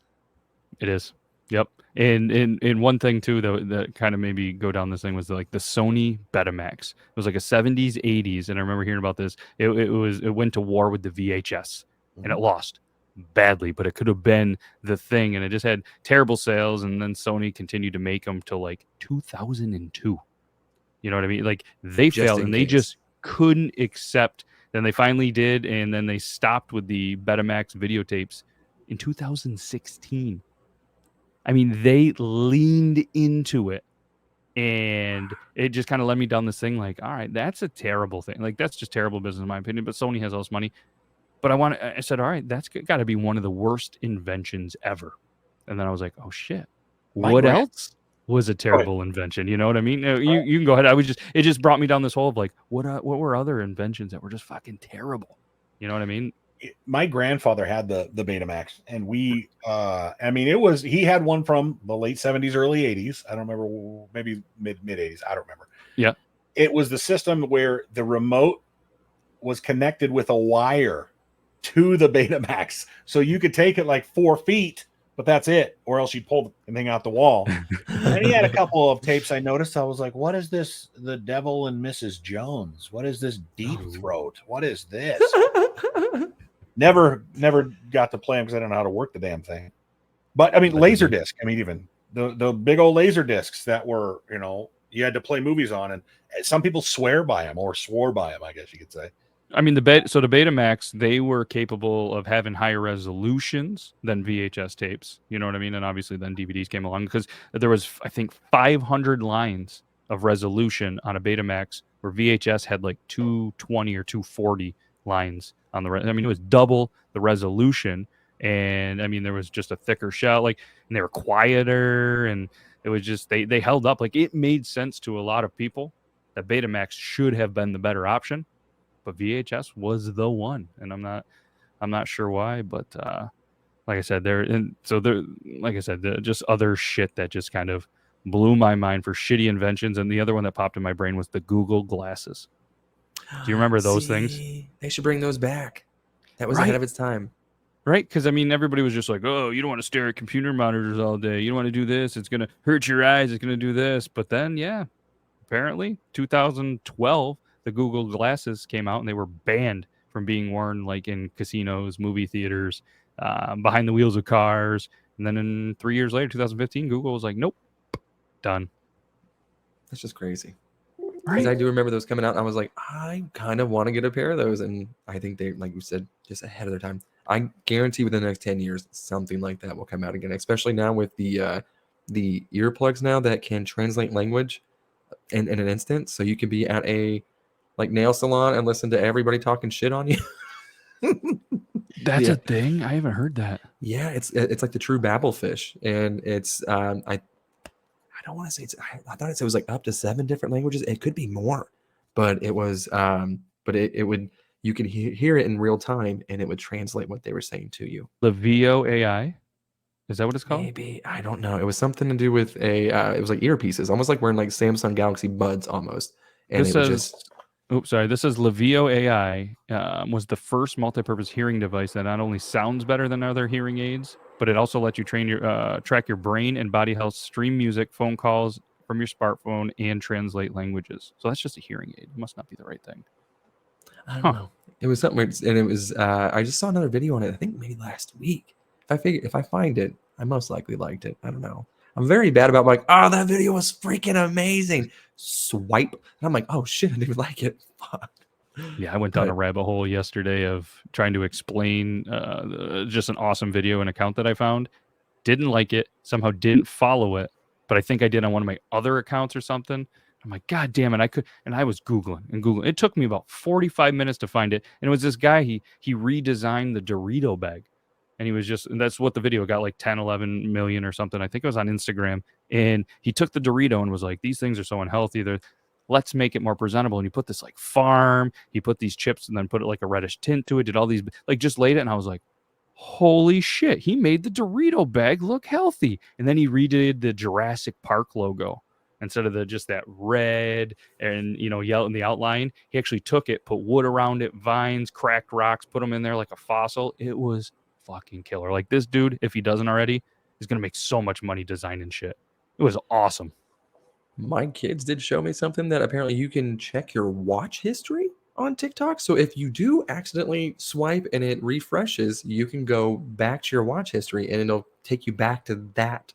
It is. Yep. And one thing too that kind of made me go down this thing was like the Sony Betamax. It was like a 70s, 80s, and I remember hearing about this. It went to war with the VHS, and it lost badly, but it could have been the thing, and it just had terrible sales. And then Sony continued to make them till like 2002. You know what I mean? Like they failed, and they just couldn't accept. Then they finally did, and then they stopped with the Betamax videotapes in 2016. I mean, they leaned into it, and it just kind of led me down this thing like, all right, that's a terrible thing. Like, that's just terrible business in my opinion, but Sony has all this money. But I said, all right, that's got to be one of the worst inventions ever. And then I was like, oh, shit. What else was a terrible invention? You know what I mean? You can go ahead. It just brought me down this hole of like, what were other inventions that were just fucking terrible? You know what I mean? My grandfather had the Betamax, and he had one from the late 70s, early 80s. I don't remember, maybe mid 80s. I don't remember. Yeah. It was the system where the remote was connected with a wire to the Betamax. So you could take it like 4 feet, but that's it. Or else you'd pull the thing out the wall. And he had a couple of tapes I noticed. I was like, what is this? The Devil and Mrs. Jones. What is this Deep Throat? What is this? Never got to play them because I don't know how to work the damn thing. But I mean, Laserdisc. I mean, even the big old laser discs that were, you had to play movies on, and some people swear by them or swore by them, I guess you could say. I mean, the Betamax, they were capable of having higher resolutions than VHS tapes. You know what I mean? And obviously then DVDs came along because there was, I think, 500 lines of resolution on a Betamax where VHS had like 220 or 240 lines on the. I mean, it was double the resolution, and I mean, there was just a thicker shell, and they were quieter, and it was just they held up. Like, it made sense to a lot of people that Betamax should have been the better option. But VHS was the one, and I'm not sure why, but like I said, just other shit that just kind of blew my mind for shitty inventions. And the other one that popped in my brain was the Google glasses. Do you remember those things? They should bring those back. That was Right. ahead of its time. Right? Because, I mean, everybody was just like, oh, you don't want to stare at computer monitors all day. You don't want to do this. It's going to hurt your eyes. It's going to do this. But then, yeah, apparently 2012, the Google glasses came out and they were banned from being worn like in casinos, movie theaters, behind the wheels of cars. And then in 3 years later, 2015, Google was like, nope, done. That's just crazy. Right. Because I do remember those coming out, and I was like, I kind of want to get a pair of those. And I think they, like you said, just ahead of their time. I guarantee within the next 10 years, something like that will come out again, especially now with the earplugs now that can translate language in an instant. So you can be at a nail salon and listen to everybody talking shit on you. That's a thing? I haven't heard that. Yeah, it's like the true babblefish, and it's I don't want to say it's. I thought it was like up to 7 different languages. It could be more, but it was but it would, you could hear it in real time, and it would translate what they were saying to you. The VO AI, is that what it's called? Maybe, I don't know. It was something to do with it was like earpieces, almost like wearing like Samsung Galaxy Buds almost. And This it was says, just This says Levio AI was the first multi-purpose hearing device that not only sounds better than other hearing aids, but it also lets you track your brain and body health, stream music, phone calls from your smartphone, and translate languages. So that's just a hearing aid. It must not be the right thing. I don't know. It was something weird, and it was I just saw another video on it, I think maybe last week. If I find it, I most likely liked it. I don't know. I'm very bad about that video was freaking amazing. Swipe. And I'm like, oh shit, I didn't even like it. Fuck. Yeah, I went down a rabbit hole yesterday of trying to explain just an awesome video, an account that I found. Didn't like it, somehow didn't follow it, but I think I did on one of my other accounts or something. I'm like, God damn it, I was Googling. It took me about 45 minutes to find it. And it was this guy, he redesigned the Dorito bag. And he was and that's what the video got, like 10, 11 million or something. I think it was on Instagram. And he took the Dorito and was like, these things are so unhealthy. Let's make it more presentable. And he put this like farm, he put these chips and then put it like a reddish tint to it, did all these, just laid it. And I was like, holy shit, he made the Dorito bag look healthy. And then he redid the Jurassic Park logo. Instead of just that red and, yellow in the outline, he actually took it, put wood around it, vines, cracked rocks, put them in there like a fossil. It was fucking killer. Like, this dude, if he doesn't already, is going to make so much money designing shit. It was awesome. My kids did show me something that apparently you can check your watch history on TikTok. So if you do accidentally swipe and it refreshes, you can go back to your watch history and it'll take you back to that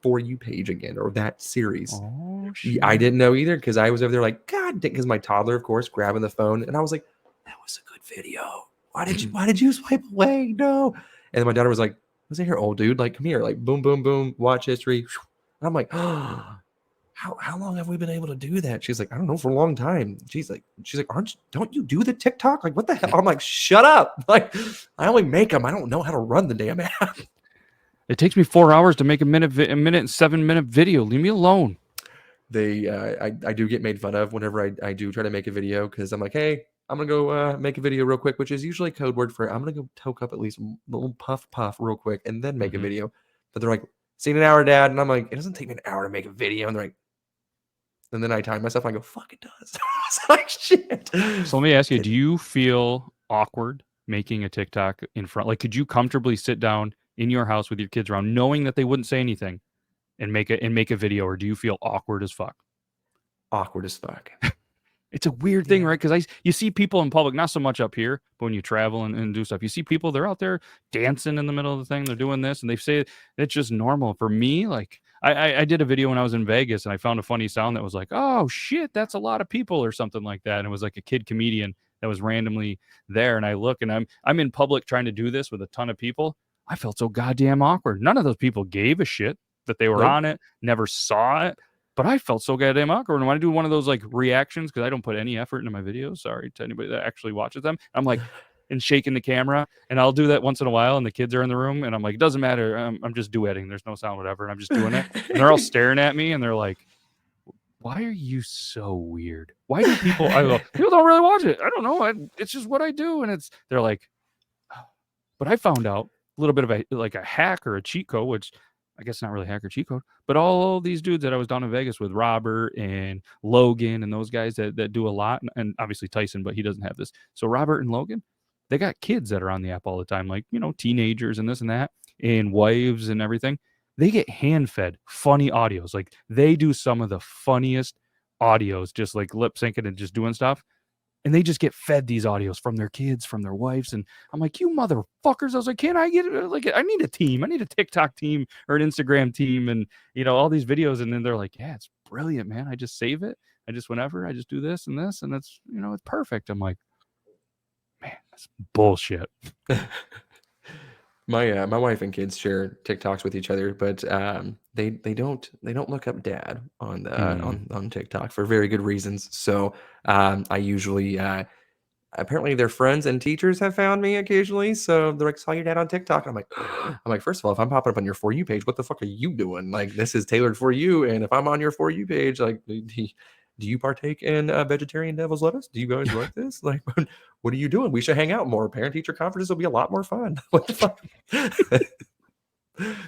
For You page again, or that series. Oh, shit. I didn't know either, because I was over there like, God, because my toddler, of course, grabbing the phone, and I was like, that was a good video. Why did you swipe away? No. And then my daughter was like, listen here, old dude, come here, boom, boom, boom, watch history. And I'm like, oh, how long have we been able to do that? She's like, I don't know, for a long time. She's like, don't you do the TikTok? What the hell? I'm like, shut up. I only make them. I don't know how to run the damn app. It takes me 4 hours to make a minute and 7 minute video. Leave me alone. I do get made fun of whenever I do try to make a video, because I'm like, hey, I'm gonna go make a video real quick, which is usually code word for I'm gonna go toke up at least a little puff real quick and then make a video. But they're like, see, an hour, Dad, and I'm like, it doesn't take me an hour to make a video, and they're like, and then I time myself and I go, fuck, it does. It's like, shit. So let me ask you, do you feel awkward making a TikTok in front? Could you comfortably sit down in your house with your kids around, knowing that they wouldn't say anything, and make a video, or do you feel awkward as fuck? Awkward as fuck. It's a weird thing, right? Because you see people in public, not so much up here, but when you travel and do stuff, you see people, they're out there dancing in the middle of the thing. They're doing this, and they say it's just normal. For me, like, I did a video when I was in Vegas, and I found a funny sound that was like, oh, shit, that's a lot of people or something like that. And it was like a kid comedian that was randomly there. And I look, and I'm in public trying to do this with a ton of people. I felt so goddamn awkward. None of those people gave a shit that they were on it, never saw it. But I felt so goddamn awkward. And when I do one of those like reactions, because I don't put any effort into my videos, sorry to anybody that actually watches them, I'm like, and shaking the camera, and I'll do that once in a while, and the kids are in the room, and I'm like, it doesn't matter, I'm just duetting, there's no sound, whatever, and I'm just doing it, and they're all staring at me, and they're like, why are you so weird? Why do people? I go, people don't really watch it. I don't know. It's just what I do, and they're like, oh. But I found out a little bit of a hack or a cheat code, which I guess not really hack or cheat code, but all these dudes that I was down in Vegas with, Robert and Logan and those guys that do a lot, and obviously Tyson, but he doesn't have this. So Robert and Logan, they got kids that are on the app all the time, like, teenagers and this and that, and wives and everything. They get hand-fed funny audios. Like, they do some of the funniest audios, just like lip syncing and just doing stuff. And they just get fed these audios from their kids, from their wives. And I'm like, you motherfuckers. I was like, can I get it? Like, I need a team. I need a TikTok team or an Instagram team and, all these videos. And then they're like, yeah, it's brilliant, man. I just save it. I just do this and this. And that's, it's perfect. I'm like, man, that's bullshit. My wife and kids share TikToks with each other, but they don't look up dad on on TikTok for very good reasons. So I usually apparently their friends and teachers have found me occasionally. So they're like, saw your dad on TikTok. I'm like, first of all, if I'm popping up on your For You page, what the fuck are you doing? Like, this is tailored for you. And if I'm on your For You page, like, do you partake in vegetarian devil's lettuce? Do you guys like this? Like, what are you doing? We should hang out more. Parent-teacher conferences will be a lot more fun. What the fuck?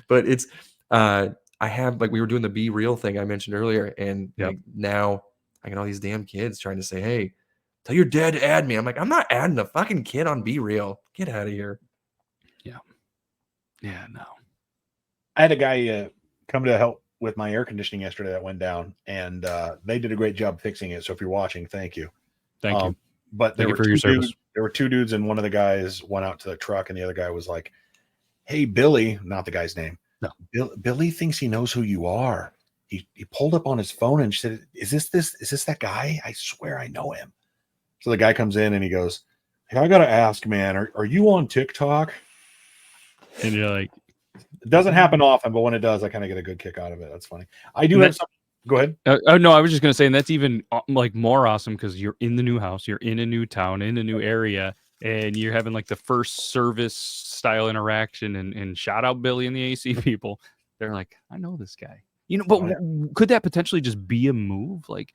But it's, I have, like, we were doing the Be Real thing I mentioned earlier, and like, now I got all these damn kids trying to say, hey, tell your dad to add me. I'm like, I'm not adding a fucking kid on Be Real. Get out of here. Yeah. Yeah, no. I had a guy come to help with my air conditioning yesterday that went down, and they did a great job fixing it. So if you're watching, thank you. Thank you. But there Thank you for your service. There were two dudes, and one of the guys went out to the truck, and the other guy was like, hey, Billy, not the guy's name. No. Billy thinks he knows who you are. He pulled up on his phone and said, is this that guy? I swear I know him. So the guy comes in and he goes, hey, I got to ask, man, are you on TikTok? And you're like, it doesn't happen often, but when it does, I kind of get a good kick out of it. That's funny. I do have some. Go ahead. Oh, no, I was just going to say, and that's even like more awesome because you're in the new house, you're in a new town, in a new area, and you're having like the first service style interaction, and shout out Billy and the AC people. They're like, I know this guy. But could that potentially just be a move? Like,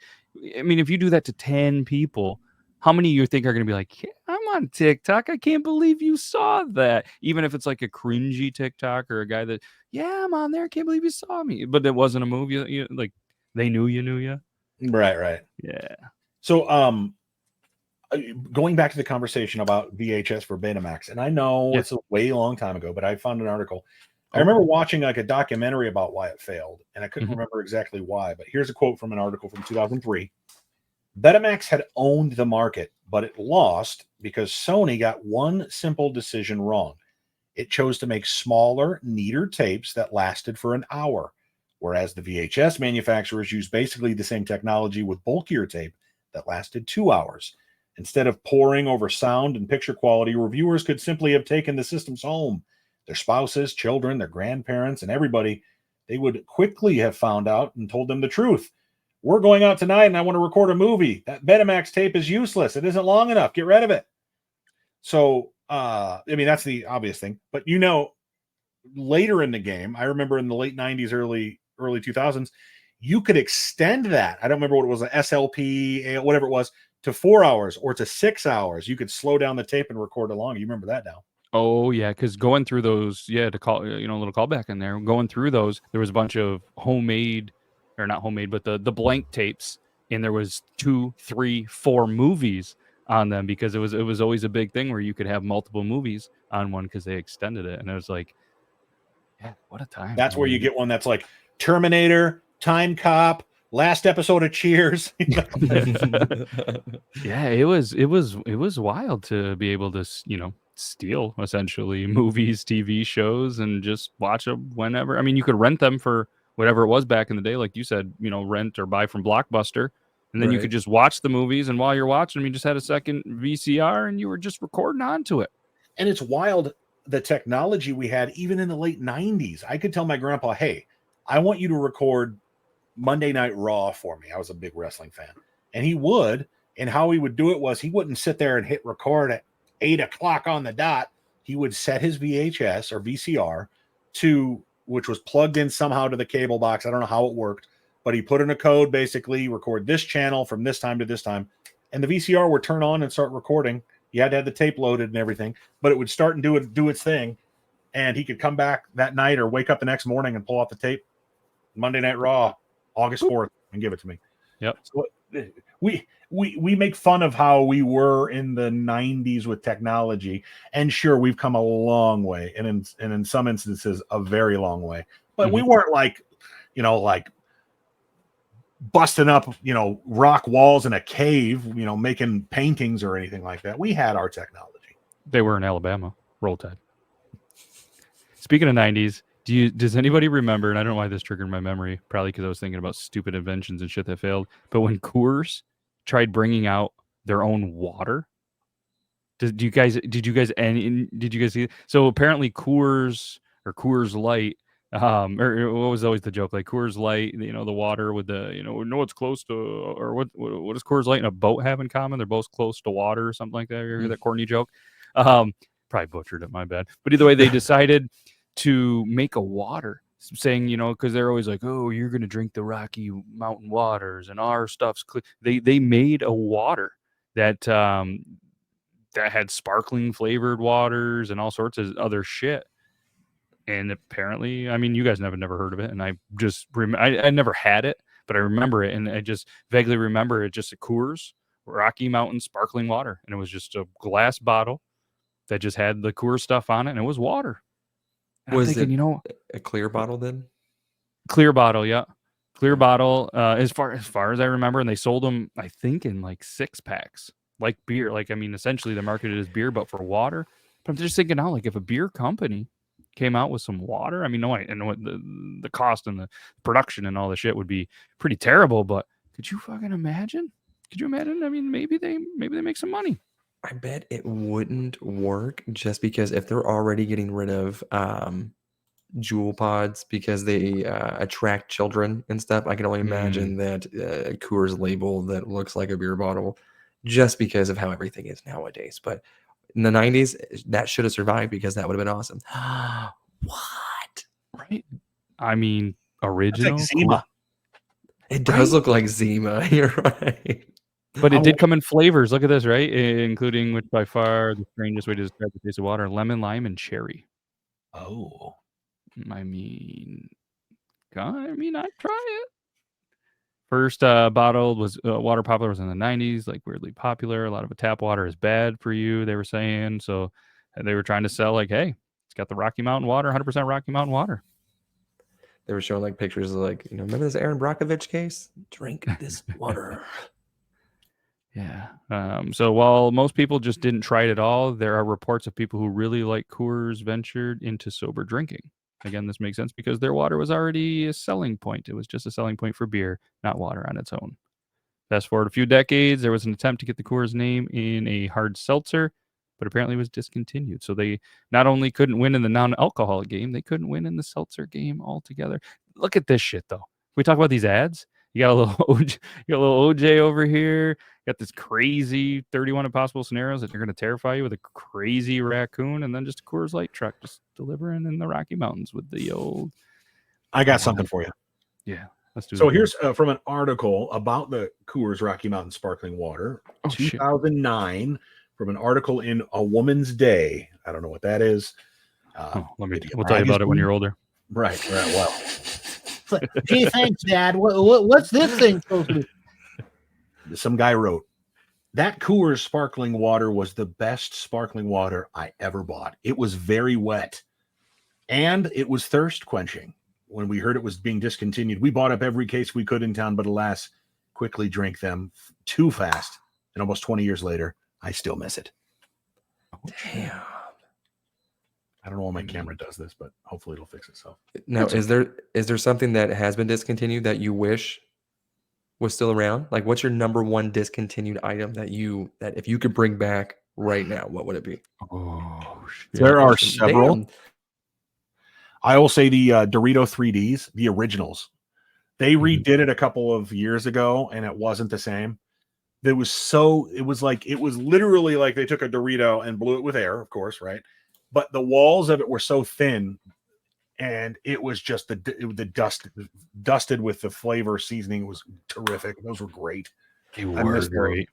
I mean, if you do that to 10 people, how many you think are going to be like, yeah, I'm on TikTok. I can't believe you saw that. Even if it's like a cringy TikTok or a guy that, yeah, I'm on there. I can't believe you saw me. But it wasn't a move. You like, they knew you. Right. Yeah. So, going back to the conversation about VHS for Betamax, and I know it's a way long time ago, but I found an article. I remember watching like a documentary about why it failed, and I couldn't remember exactly why, but here's a quote from an article from 2003. Betamax had owned the market, but it lost because Sony got one simple decision wrong. It chose to make smaller, neater tapes that lasted for an hour, whereas the VHS manufacturers used basically the same technology with bulkier tape that lasted 2 hours. Instead of poring over sound and picture quality, reviewers could simply have taken the systems home. Their spouses, children, their grandparents, and everybody, they would quickly have found out and told them the truth. We're going out tonight and I want to record a movie. That Betamax tape is useless. It isn't long enough. Get rid of it. So, I mean, that's the obvious thing. But later in the game, I remember in the late 90s, early 2000s, you could extend that. I don't remember what it was, an SLP, whatever it was, to 4 hours or to 6 hours. You could slow down the tape and record it longer. You remember that now? Oh, yeah, because going through those, to call, a little callback in there, going through those, there was a bunch of homemade, or not homemade, but the blank tapes, and there was 2, 3, 4 movies on them because it was always a big thing where you could have multiple movies on one because they extended it, and it was like, yeah, what a time. That's where you get one that's like Terminator, Time Cop, last episode of Cheers. Yeah, it was wild to be able to, steal essentially movies, TV shows, and just watch them whenever. I mean, you could rent them for whatever it was back in the day, like you said, rent or buy from Blockbuster, and then you could just watch the movies. And while you're watching them, you just had a second VCR, and you were just recording onto it. And it's wild, the technology we had even in the late 90s. I could tell my grandpa, hey, I want you to record Monday Night Raw for me. I was a big wrestling fan. And he would. And how he would do it was he wouldn't sit there and hit record at 8 o'clock on the dot. He would set his VHS or VCR to, which was plugged in somehow to the cable box. I don't know how it worked, but he put in a code, basically record this channel from this time to this time. And the VCR would turn on and start recording. You had to have the tape loaded and everything, but it would start and do its thing. And he could come back that night or wake up the next morning and pull off the tape. Monday Night Raw, August 4th, and give it to me. Yep. So we make fun of how we were in the 90s with technology, and sure, we've come a long way, and in some instances a very long way. But we weren't like busting up, rock walls in a cave, making paintings or anything like that. We had our technology. They were in Alabama. Roll Tide. Speaking of 90s, does anybody remember, and I don't know why this triggered my memory, probably because I was thinking about stupid inventions and shit that failed, but when Coors tried bringing out their own water, did you guys see it? So apparently Coors or Coors Light, or what was always the joke, like Coors Light, the water with the, it's close to, or what does Coors Light and a boat have in common? They're both close to water or something like that. You hear that corny joke? Probably butchered it, my bad. But either way, they decided to make a water, saying, because they're always like, oh, you're going to drink the Rocky Mountain waters and our stuff's clean. They made a water that had sparkling flavored waters and all sorts of other shit. And apparently, I mean, you guys never heard of it. And I just, I never had it, but I remember it. And I just vaguely remember it, just a Coors Rocky Mountain sparkling water. And it was just a glass bottle that just had the Coors stuff on it. And it was water. And was thinking, it a clear bottle then? Clear bottle, yeah. Clear bottle, as far as I remember. And they sold them, I think, in like 6-packs, like beer. Like, I mean, essentially they marketed as beer, but for water. But I'm just thinking now, like, if a beer company came out with some water, I mean, no, I know what the cost and the production and all the shit would be pretty terrible, but could you fucking imagine? Could you imagine? I mean, maybe they make some money. I bet it wouldn't work, just because if they're already getting rid of Jewel pods because they attract children and stuff, I can only imagine that Coors label that looks like a beer bottle, just because of how everything is nowadays. But in the 90s, that should have survived, because that would have been awesome. What? Right? I mean, original. Like Zima. It does look like Zima. You're right. But it did come in flavors. Look at this, right? Including, which by far the strangest way to describe the taste of water: lemon, lime, and cherry. Oh, I mean, I'd try it. First bottled was water popular was in the 90s, like weirdly popular. A lot of tap water is bad for you, they were saying. So they were trying to sell like, hey, it's got the Rocky Mountain water, 100% Rocky Mountain water. They were showing like pictures of like, remember this Aaron Brockovich case? Drink this water. Yeah. So while most people just didn't try it at all, there are reports of people who really like Coors ventured into sober drinking. Again, this makes sense because their water was already a selling point. It was just a selling point for beer, not water on its own. Fast forward a few decades, there was an attempt to get the Coors name in a hard seltzer, but apparently it was discontinued. So they not only couldn't win in the non-alcoholic game, they couldn't win in the seltzer game altogether. Look at this shit, though. We talk about these ads. You got a little OJ over here. You got this crazy 31 impossible scenarios that are going to terrify you with a crazy raccoon, and then just a Coors Light truck just delivering in the Rocky Mountains with the old. I got something for you. Yeah, let's do. So here's from an article about the Coors Rocky Mountain sparkling water, 2009, shit. From an article in A Woman's Day. I don't know what that is. We'll tell you about it when you're older. Right. Well. Gee, thanks, Dad. What's this thing supposed to be? Some guy wrote, that Coors sparkling water was the best sparkling water I ever bought. It was very wet, and it was thirst quenching. when we heard it was being discontinued, we bought up every case we could in town, but alas, quickly drank them too fast. And almost 20 years later, I still miss it. Damn. I don't know why my camera does this, but hopefully it'll fix itself. Now, is there something that has been discontinued that you wish was still around? Like, what's your number one discontinued item that if you could bring back right now, what would it be? Oh, shit. There are several. Damn. I will say the Dorito 3Ds, the originals. They redid it a couple of years ago, and it wasn't the same. It was literally like they took a Dorito and blew it with air, of course, right? But the walls of it were so thin, and it was just the dusted with the flavor seasoning. It was terrific. Those were great. They were great.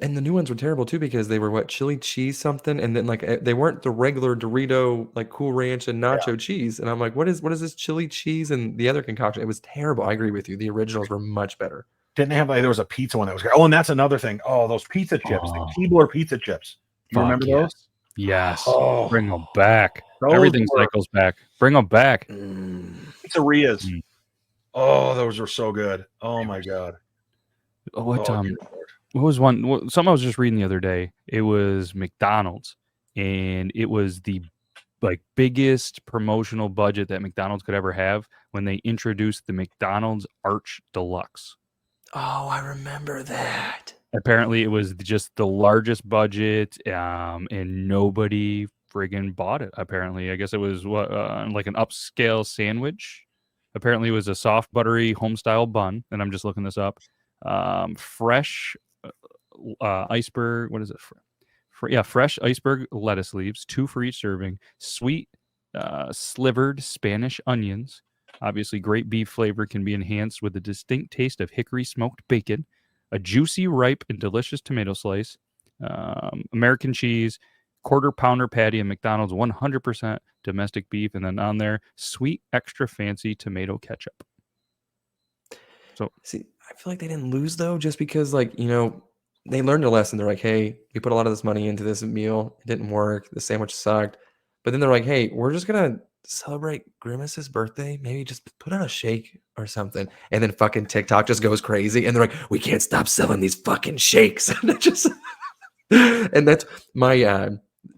And the new ones were terrible too because they were chili cheese something, and then they weren't the regular Dorito like Cool Ranch and nacho cheese. And I'm like, what is this chili cheese and the other concoction? It was terrible. I agree with you. The originals were much better. Didn't they have there was a pizza one that was great. Oh, and that's another thing. Oh, those pizza chips, the Keebler pizza chips. You remember those? Yes. Oh, bring them back. those Everything were- cycles back. Bring them back. Pizzerias. Oh, those were so good. Oh my god. Oh, what Oh, dear Lord. what was one? Something I was just reading the other day. It was McDonald's, and it was the biggest promotional budget that McDonald's could ever have when they introduced the McDonald's Arch Deluxe. Oh, I remember that. Apparently, it was just the largest budget, and nobody friggin' bought it. Apparently, I guess it was like an upscale sandwich. Apparently, it was a soft, buttery, home-style bun. And I'm just looking this up. Fresh iceberg. What is it? Fresh iceberg lettuce leaves, 2 for each serving. Sweet, slivered Spanish onions. Obviously, great beef flavor can be enhanced with a distinct taste of hickory smoked bacon, a juicy, ripe, and delicious tomato slice, American cheese, quarter pounder patty, and McDonald's 100% domestic beef, and then on there, sweet, extra fancy tomato ketchup. So, see, I feel like they didn't lose though, just because they learned a lesson. They're like, hey, we put a lot of this money into this meal. It didn't work. The sandwich sucked. But then they're like, hey, we're just gonna celebrate Grimace's birthday. Maybe just put on a shake or something. And then fucking TikTok just goes crazy. And they're like, we can't stop selling these fucking shakes. And it just and that's my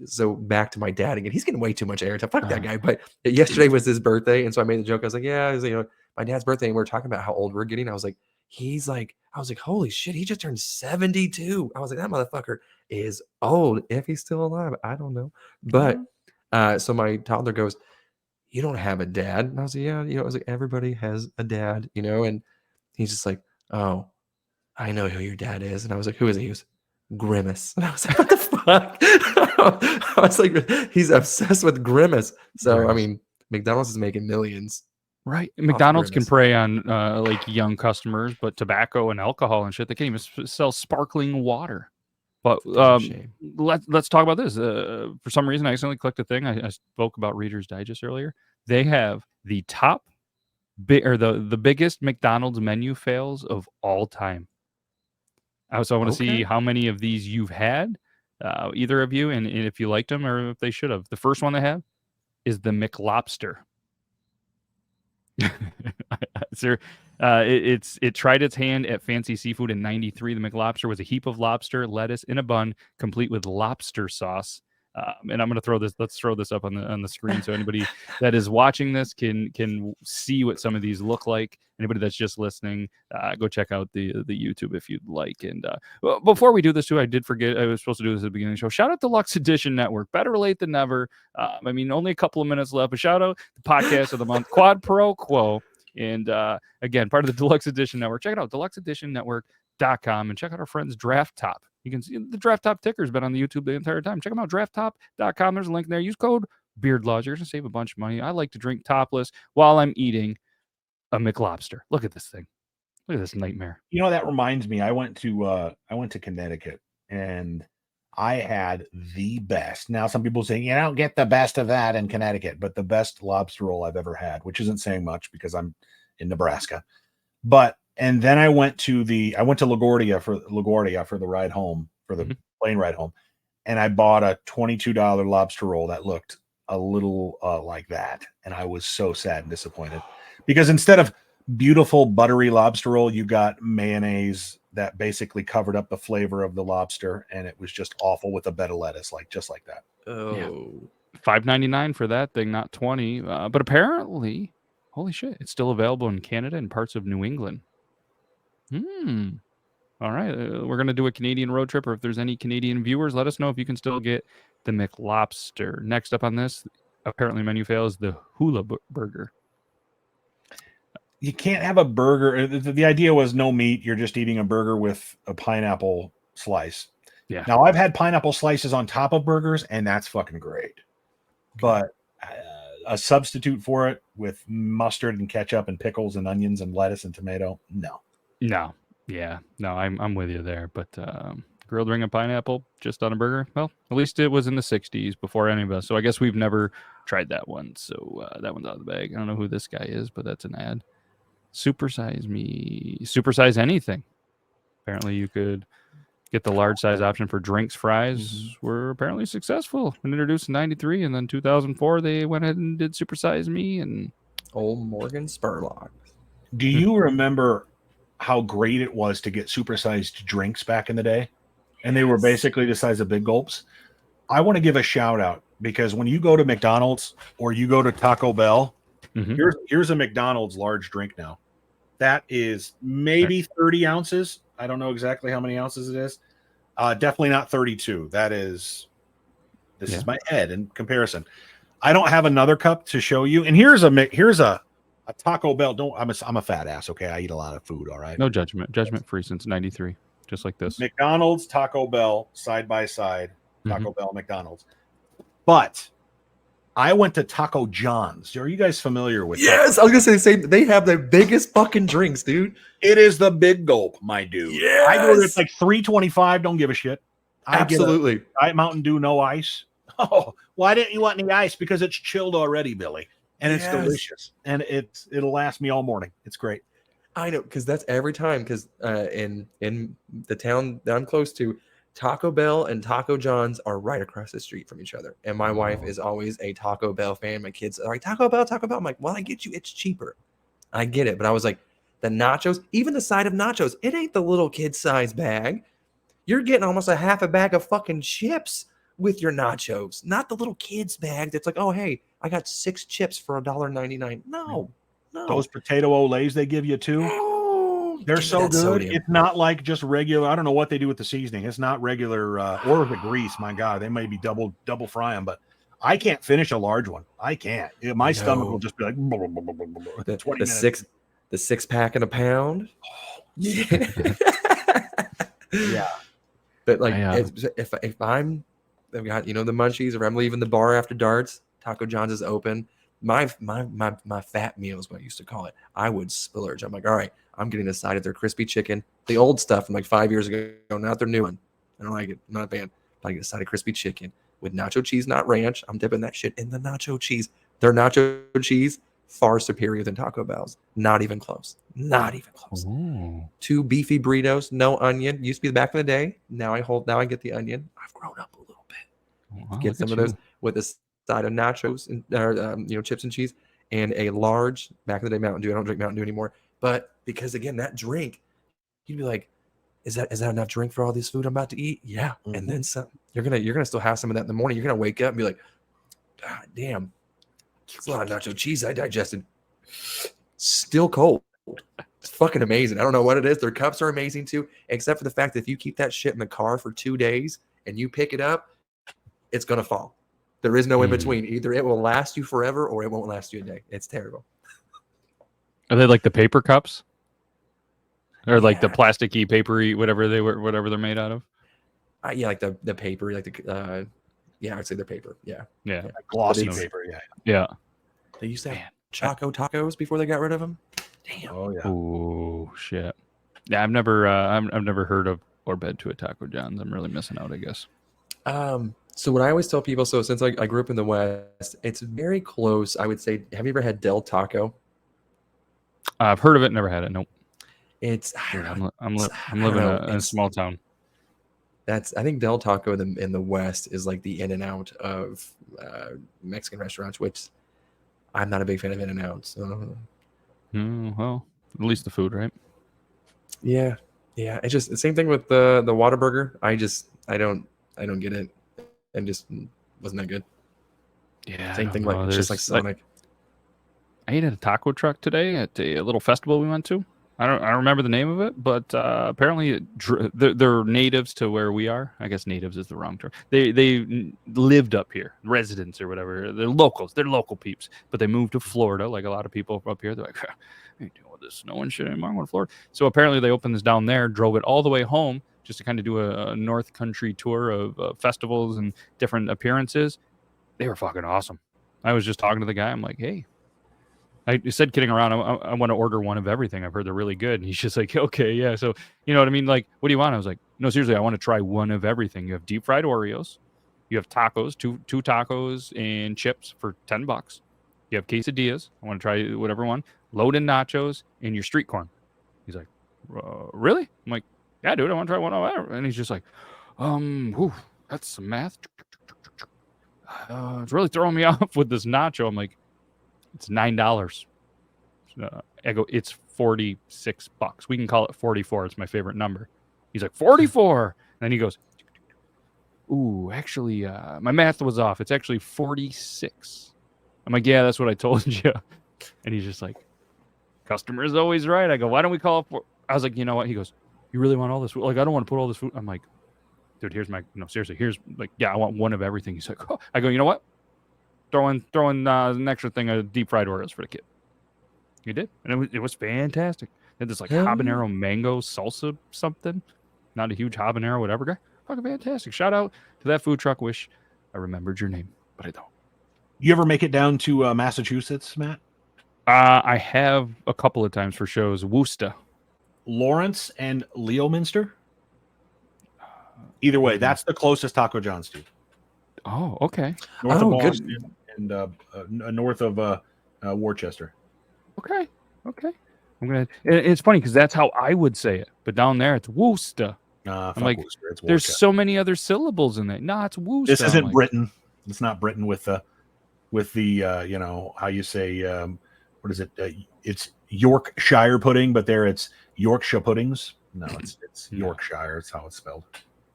so back to my dad again. He's getting way too much airtime. Fuck that guy. But yesterday was his birthday. And so I made the joke. I was like, yeah, it was, my dad's birthday. And we were talking about how old we're getting. I was like, holy shit, he just turned 72. I was like, that motherfucker is old. If he's still alive, I don't know. But so my toddler goes, you don't have a dad. And I was like, yeah, I was like, everybody has a dad, and he's just like, oh, I know who your dad is. And I was like, who is he? He was Grimace. And I was like, what the fuck? I was like, he's obsessed with Grimace. So, Grimace. I mean, McDonald's is making millions. right. McDonald's can Grimace. prey on young customers, but tobacco and alcohol and shit, they can't even sell sparkling water. But Shame. let's talk about this. For some reason, I accidentally clicked a thing. I spoke about Reader's Digest earlier. They have the top the biggest McDonald's menu fails of all time. So I want to see how many of these you've had, either of you, and if you liked them or if they should have. The first one they have is the McLobster. It tried its hand at fancy seafood in '93. The McLobster was a heap of lobster, lettuce in a bun, complete with lobster sauce. And I'm going to throw this. Let's throw this up on the screen so anybody that is watching this can see what some of these look like. Anybody that's just listening, go check out the YouTube if you'd like. And before we do this too, I did forget I was supposed to do this at the beginning of the show. Shout out Deluxe Edition Network. Better late than never. I mean, only a couple of minutes left. But shout out the podcast of the month, Quad Pro Quo. And again, part of the Deluxe Edition Network. Check it out, deluxeeditionnetwork.com, and check out our friends Draft Top. You can see the Draft Top ticker's been on the YouTube the entire time. Check them out, drafttop.com. There's a link there. Use code BeardLaws. You're going to save a bunch of money. I like to drink topless while I'm eating a McLobster. Look at this thing. Look at this nightmare. That reminds me. I went to Connecticut, and I had the best. Now, some people say, you don't get the best of that in Connecticut, but the best lobster roll I've ever had, which isn't saying much because I'm in Nebraska. And then I went to LaGuardia for the ride home, for the plane ride home. And I bought a $22 lobster roll that looked a little like that, and I was so sad and disappointed because instead of beautiful buttery lobster roll, you got mayonnaise that basically covered up the flavor of the lobster, and it was just awful with a bed of lettuce, just like that. Oh, $5.99 for that thing, not 20. But apparently, holy shit, it's still available in Canada and parts of New England. All right, we're gonna do a Canadian road trip, or if there's any Canadian viewers, let us know if you can still get the McLobster. Next up on this, apparently menu fails, the hula burger. You can't have a burger. The idea was no meat. You're just eating a burger with a pineapple slice. Yeah. Now I've had pineapple slices on top of burgers, and that's fucking great. But a substitute for it with mustard and ketchup and pickles and onions and lettuce and tomato, no. Yeah, no, I'm with you there. But grilled ring of pineapple just on a burger. Well, at least it was in the '60s before any of us. So I guess we've never tried that one. So that one's out of the bag. I don't know who this guy is, but that's an ad. Supersize me. Supersize anything. Apparently you could get the large size option for drinks. Fries were apparently successful and introduced in '93, and then 2004 they went ahead and did Supersize Me. And old Morgan Spurlock. Do you remember how great it was to get supersized drinks back in the day? And they were basically the size of big gulps. I want to give a shout out because when you go to McDonald's or you go to Taco Bell, here's a McDonald's large drink now. That is maybe 30 ounces. I don't know exactly how many ounces it is. Definitely not 32. This is my head in comparison. I don't have another cup to show you. And here's a Taco Bell. I'm a fat ass. Okay. I eat a lot of food. All right. No judgment free since '93. Just like this. McDonald's, Taco Bell, side by side. Taco Bell, McDonald's. But I went to Taco John's. Are you guys familiar with Yes, I was gonna say they have the biggest fucking drinks, dude. It is the big gulp, my dude. Yes. I go there, it's like $3.25. Don't give a shit. Absolutely. Diet Mountain Dew, no ice. Oh, why didn't you want any ice? Because it's chilled already, Billy. And it's delicious. And it'll last me all morning. It's great. I know, because that's every time. Because in the town that I'm close to, Taco Bell and Taco John's are right across the street from each other. And my wife is always a Taco Bell fan. My kids are like, Taco Bell, Taco Bell. I'm like, well, I get you. It's cheaper. I get it. But I was like, the nachos, even the side of nachos, it ain't the little kid size bag. You're getting almost a half a bag of fucking chips with your nachos, not the little kids bag that's like, oh, hey, I got 6 chips for $1.99. No. Those potato olays they give you too. They're so good. Sodium. It's not like just regular. I don't know what they do with the seasoning. It's not regular or the grease. My God, they may be double fry them, but I can't finish a large one. I can't. My stomach will just be like the 6-pack in a pound. Yeah. Yeah. But like if I've got the munchies, or I'm leaving the bar after darts, Taco John's is open. My fat meal is what I used to call it. I would splurge. I'm like, all right, I'm getting a side of their crispy chicken, the old stuff from like 5 years ago, not their new one. I don't like it. I'm not a fan. But I get a side of crispy chicken with nacho cheese, not ranch. I'm dipping that shit in the nacho cheese. Their nacho cheese far superior than Taco Bell's. Not even close. Not even close. Ooh. 2 beefy burritos, no onion. Used to be back in the day. Now I get the onion. I've grown up a little bit. Wow, Get some of those with a side of nachos and chips and cheese, and a large, back in the day, Mountain Dew. I don't drink Mountain Dew anymore, but because again, that drink, you'd be like, is that enough drink for all this food I'm about to eat? Yeah. And then some. You're gonna still have some of that in the morning. You're gonna wake up and be like, God damn, it's a lot of nacho cheese I digested. Still cold. It's fucking amazing. I don't know what it is. Their cups are amazing too, except for the fact that if you keep that shit in the car for 2 days and you pick it up, it's gonna fall. There is no in between. Either it will last you forever or it won't last you a day. It's terrible. Are they like the paper cups? Or like the plasticky, papery, whatever they're made out of? Yeah, like the paper, like the I'd say they're paper. Yeah. Like glossy paper. Yeah. They used to have Choco Tacos before they got rid of them. Damn. Oh yeah. Oh shit. Yeah, I've never heard of or been to a Taco John's. I'm really missing out, I guess. So what I always tell people, so since I grew up in the West, it's very close. I would say, have you ever had Del Taco? I've heard of it, never had it. Nope. It's I'm living in a small town. I think Del Taco in the West is like the In-N-Out of Mexican restaurants, which I'm not a big fan of In-N-Out. So Well, at least the food, right? yeah. It's just the same thing with the Whataburger. I don't get it, and just wasn't that good. Yeah, Same thing, like it's just like Sonic. I ate at a taco truck today at a little festival we went to. I don't remember the name of it, but apparently they're natives to where we are. I guess natives is the wrong term. They lived up here, residents or whatever. They're locals. They're local peeps, but they moved to Florida, like a lot of people up here. They're like, I ain't dealing with this snow and shit anymore. I'm going to Florida. So apparently they opened this down there, drove it all the way home just to kind of do a North Country tour of festivals and different appearances. They were fucking awesome. I was just talking to the guy. I'm like, hey. I said, kidding around, I want to order one of everything. I've heard they're really good. And he's just like, okay, yeah. So, you know what I mean? Like, what do you want? I was like, no, seriously, I want to try one of everything. You have deep fried Oreos. You have tacos, two tacos and chips for $10. You have quesadillas. I want to try whatever one. Loaded nachos and your street corn. He's like, really? I'm like, yeah, dude, I want to try one of whatever. And he's just like, that's some math. It's really throwing me off with this nacho. I'm like, it's $9. I go, it's $46. We can call it 44. It's my favorite number. He's like, 44. And then he goes, ooh, actually, my math was off. It's actually 46. I'm like, yeah, that's what I told you. And he's just like, customer is always right. I go, why don't we call it? I was like, you know what? He goes, you really want all this food? Like, I don't want to put all this food. I'm like, dude, seriously, here's like, yeah, I want one of everything. He's like, oh. I go, you know what? Throw in an extra thing of deep fried Oreos for the kid. He did, and it was fantastic. They had this like habanero mango salsa something. Not a huge habanero whatever guy. Fucking fantastic. Shout out to that food truck. Wish I remembered your name, but I don't. You ever make it down to Massachusetts, Matt? I have a couple of times for shows. Worcester, Lawrence, and Leominster. Either way, that's the closest Taco John's to. Oh, okay. North of Boston and north of Worcester. Okay. I'm gonna. It's funny because that's how I would say it, but down there it's Worcester. I'm like, Worcester. It's there's Worcester. so many other syllables in there. Nah, it's Worcester. This isn't Britain. It's not Britain with the you know how you say what is it? It's Yorkshire pudding, but there it's Yorkshire puddings. No, it's Yorkshire. It's how it's spelled.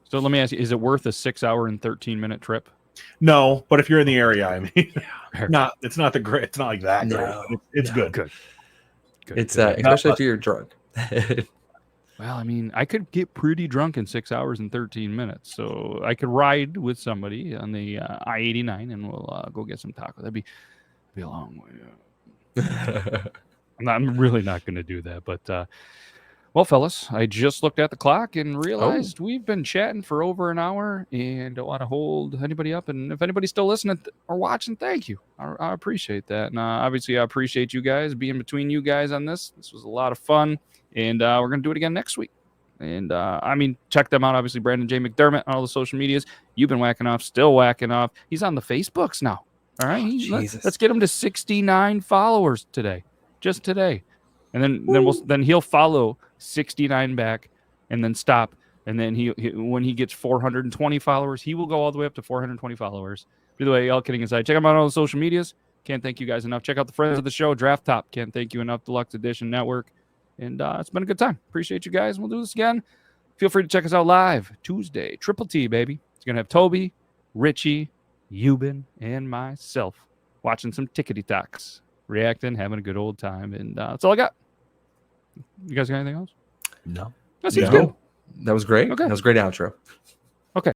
So let me ask you: is it worth a 6-hour and 13-minute trip? No, but if you're in the area, I mean, it's not the great. It's not like that. No, it's good. Good. It's especially if you're drunk. Well, I mean, I could get pretty drunk in 6 hours and 13 minutes, so I could ride with somebody on the I-89, and we'll go get some tacos. That'd be a long way. I'm really not going to do that, but. Well, fellas, I just looked at the clock and realized we've been chatting for over an hour, and don't want to hold anybody up. And if anybody's still listening or watching, thank you. I appreciate that. And obviously, I appreciate you guys being between you guys on this. This was a lot of fun, and we're going to do it again next week. And I mean, check them out. Obviously, Brandon J. McDermott on all the social medias. You've been whacking off, still whacking off. He's on the Facebooks now. All right, let's get him to 69 followers today, just today, and then he'll follow 69 back and then stop, and then he when he gets 420 followers, he will go all the way up to 420 followers. By the way, all kidding aside, check him out on all the social medias. Can't thank you guys enough. Check out the friends of the show, Draft Top. Can't thank you enough, Deluxe Edition Network. And it's been a good time. Appreciate you guys. We'll do this again. Feel free to check us out live Tuesday. Triple T, baby. It's gonna have Toby, Richie, Yuban, and myself watching some tickety talks, reacting, having a good old time, and that's all I got. You guys got anything else? No. That seems good. That was great. Okay. That was a great outro.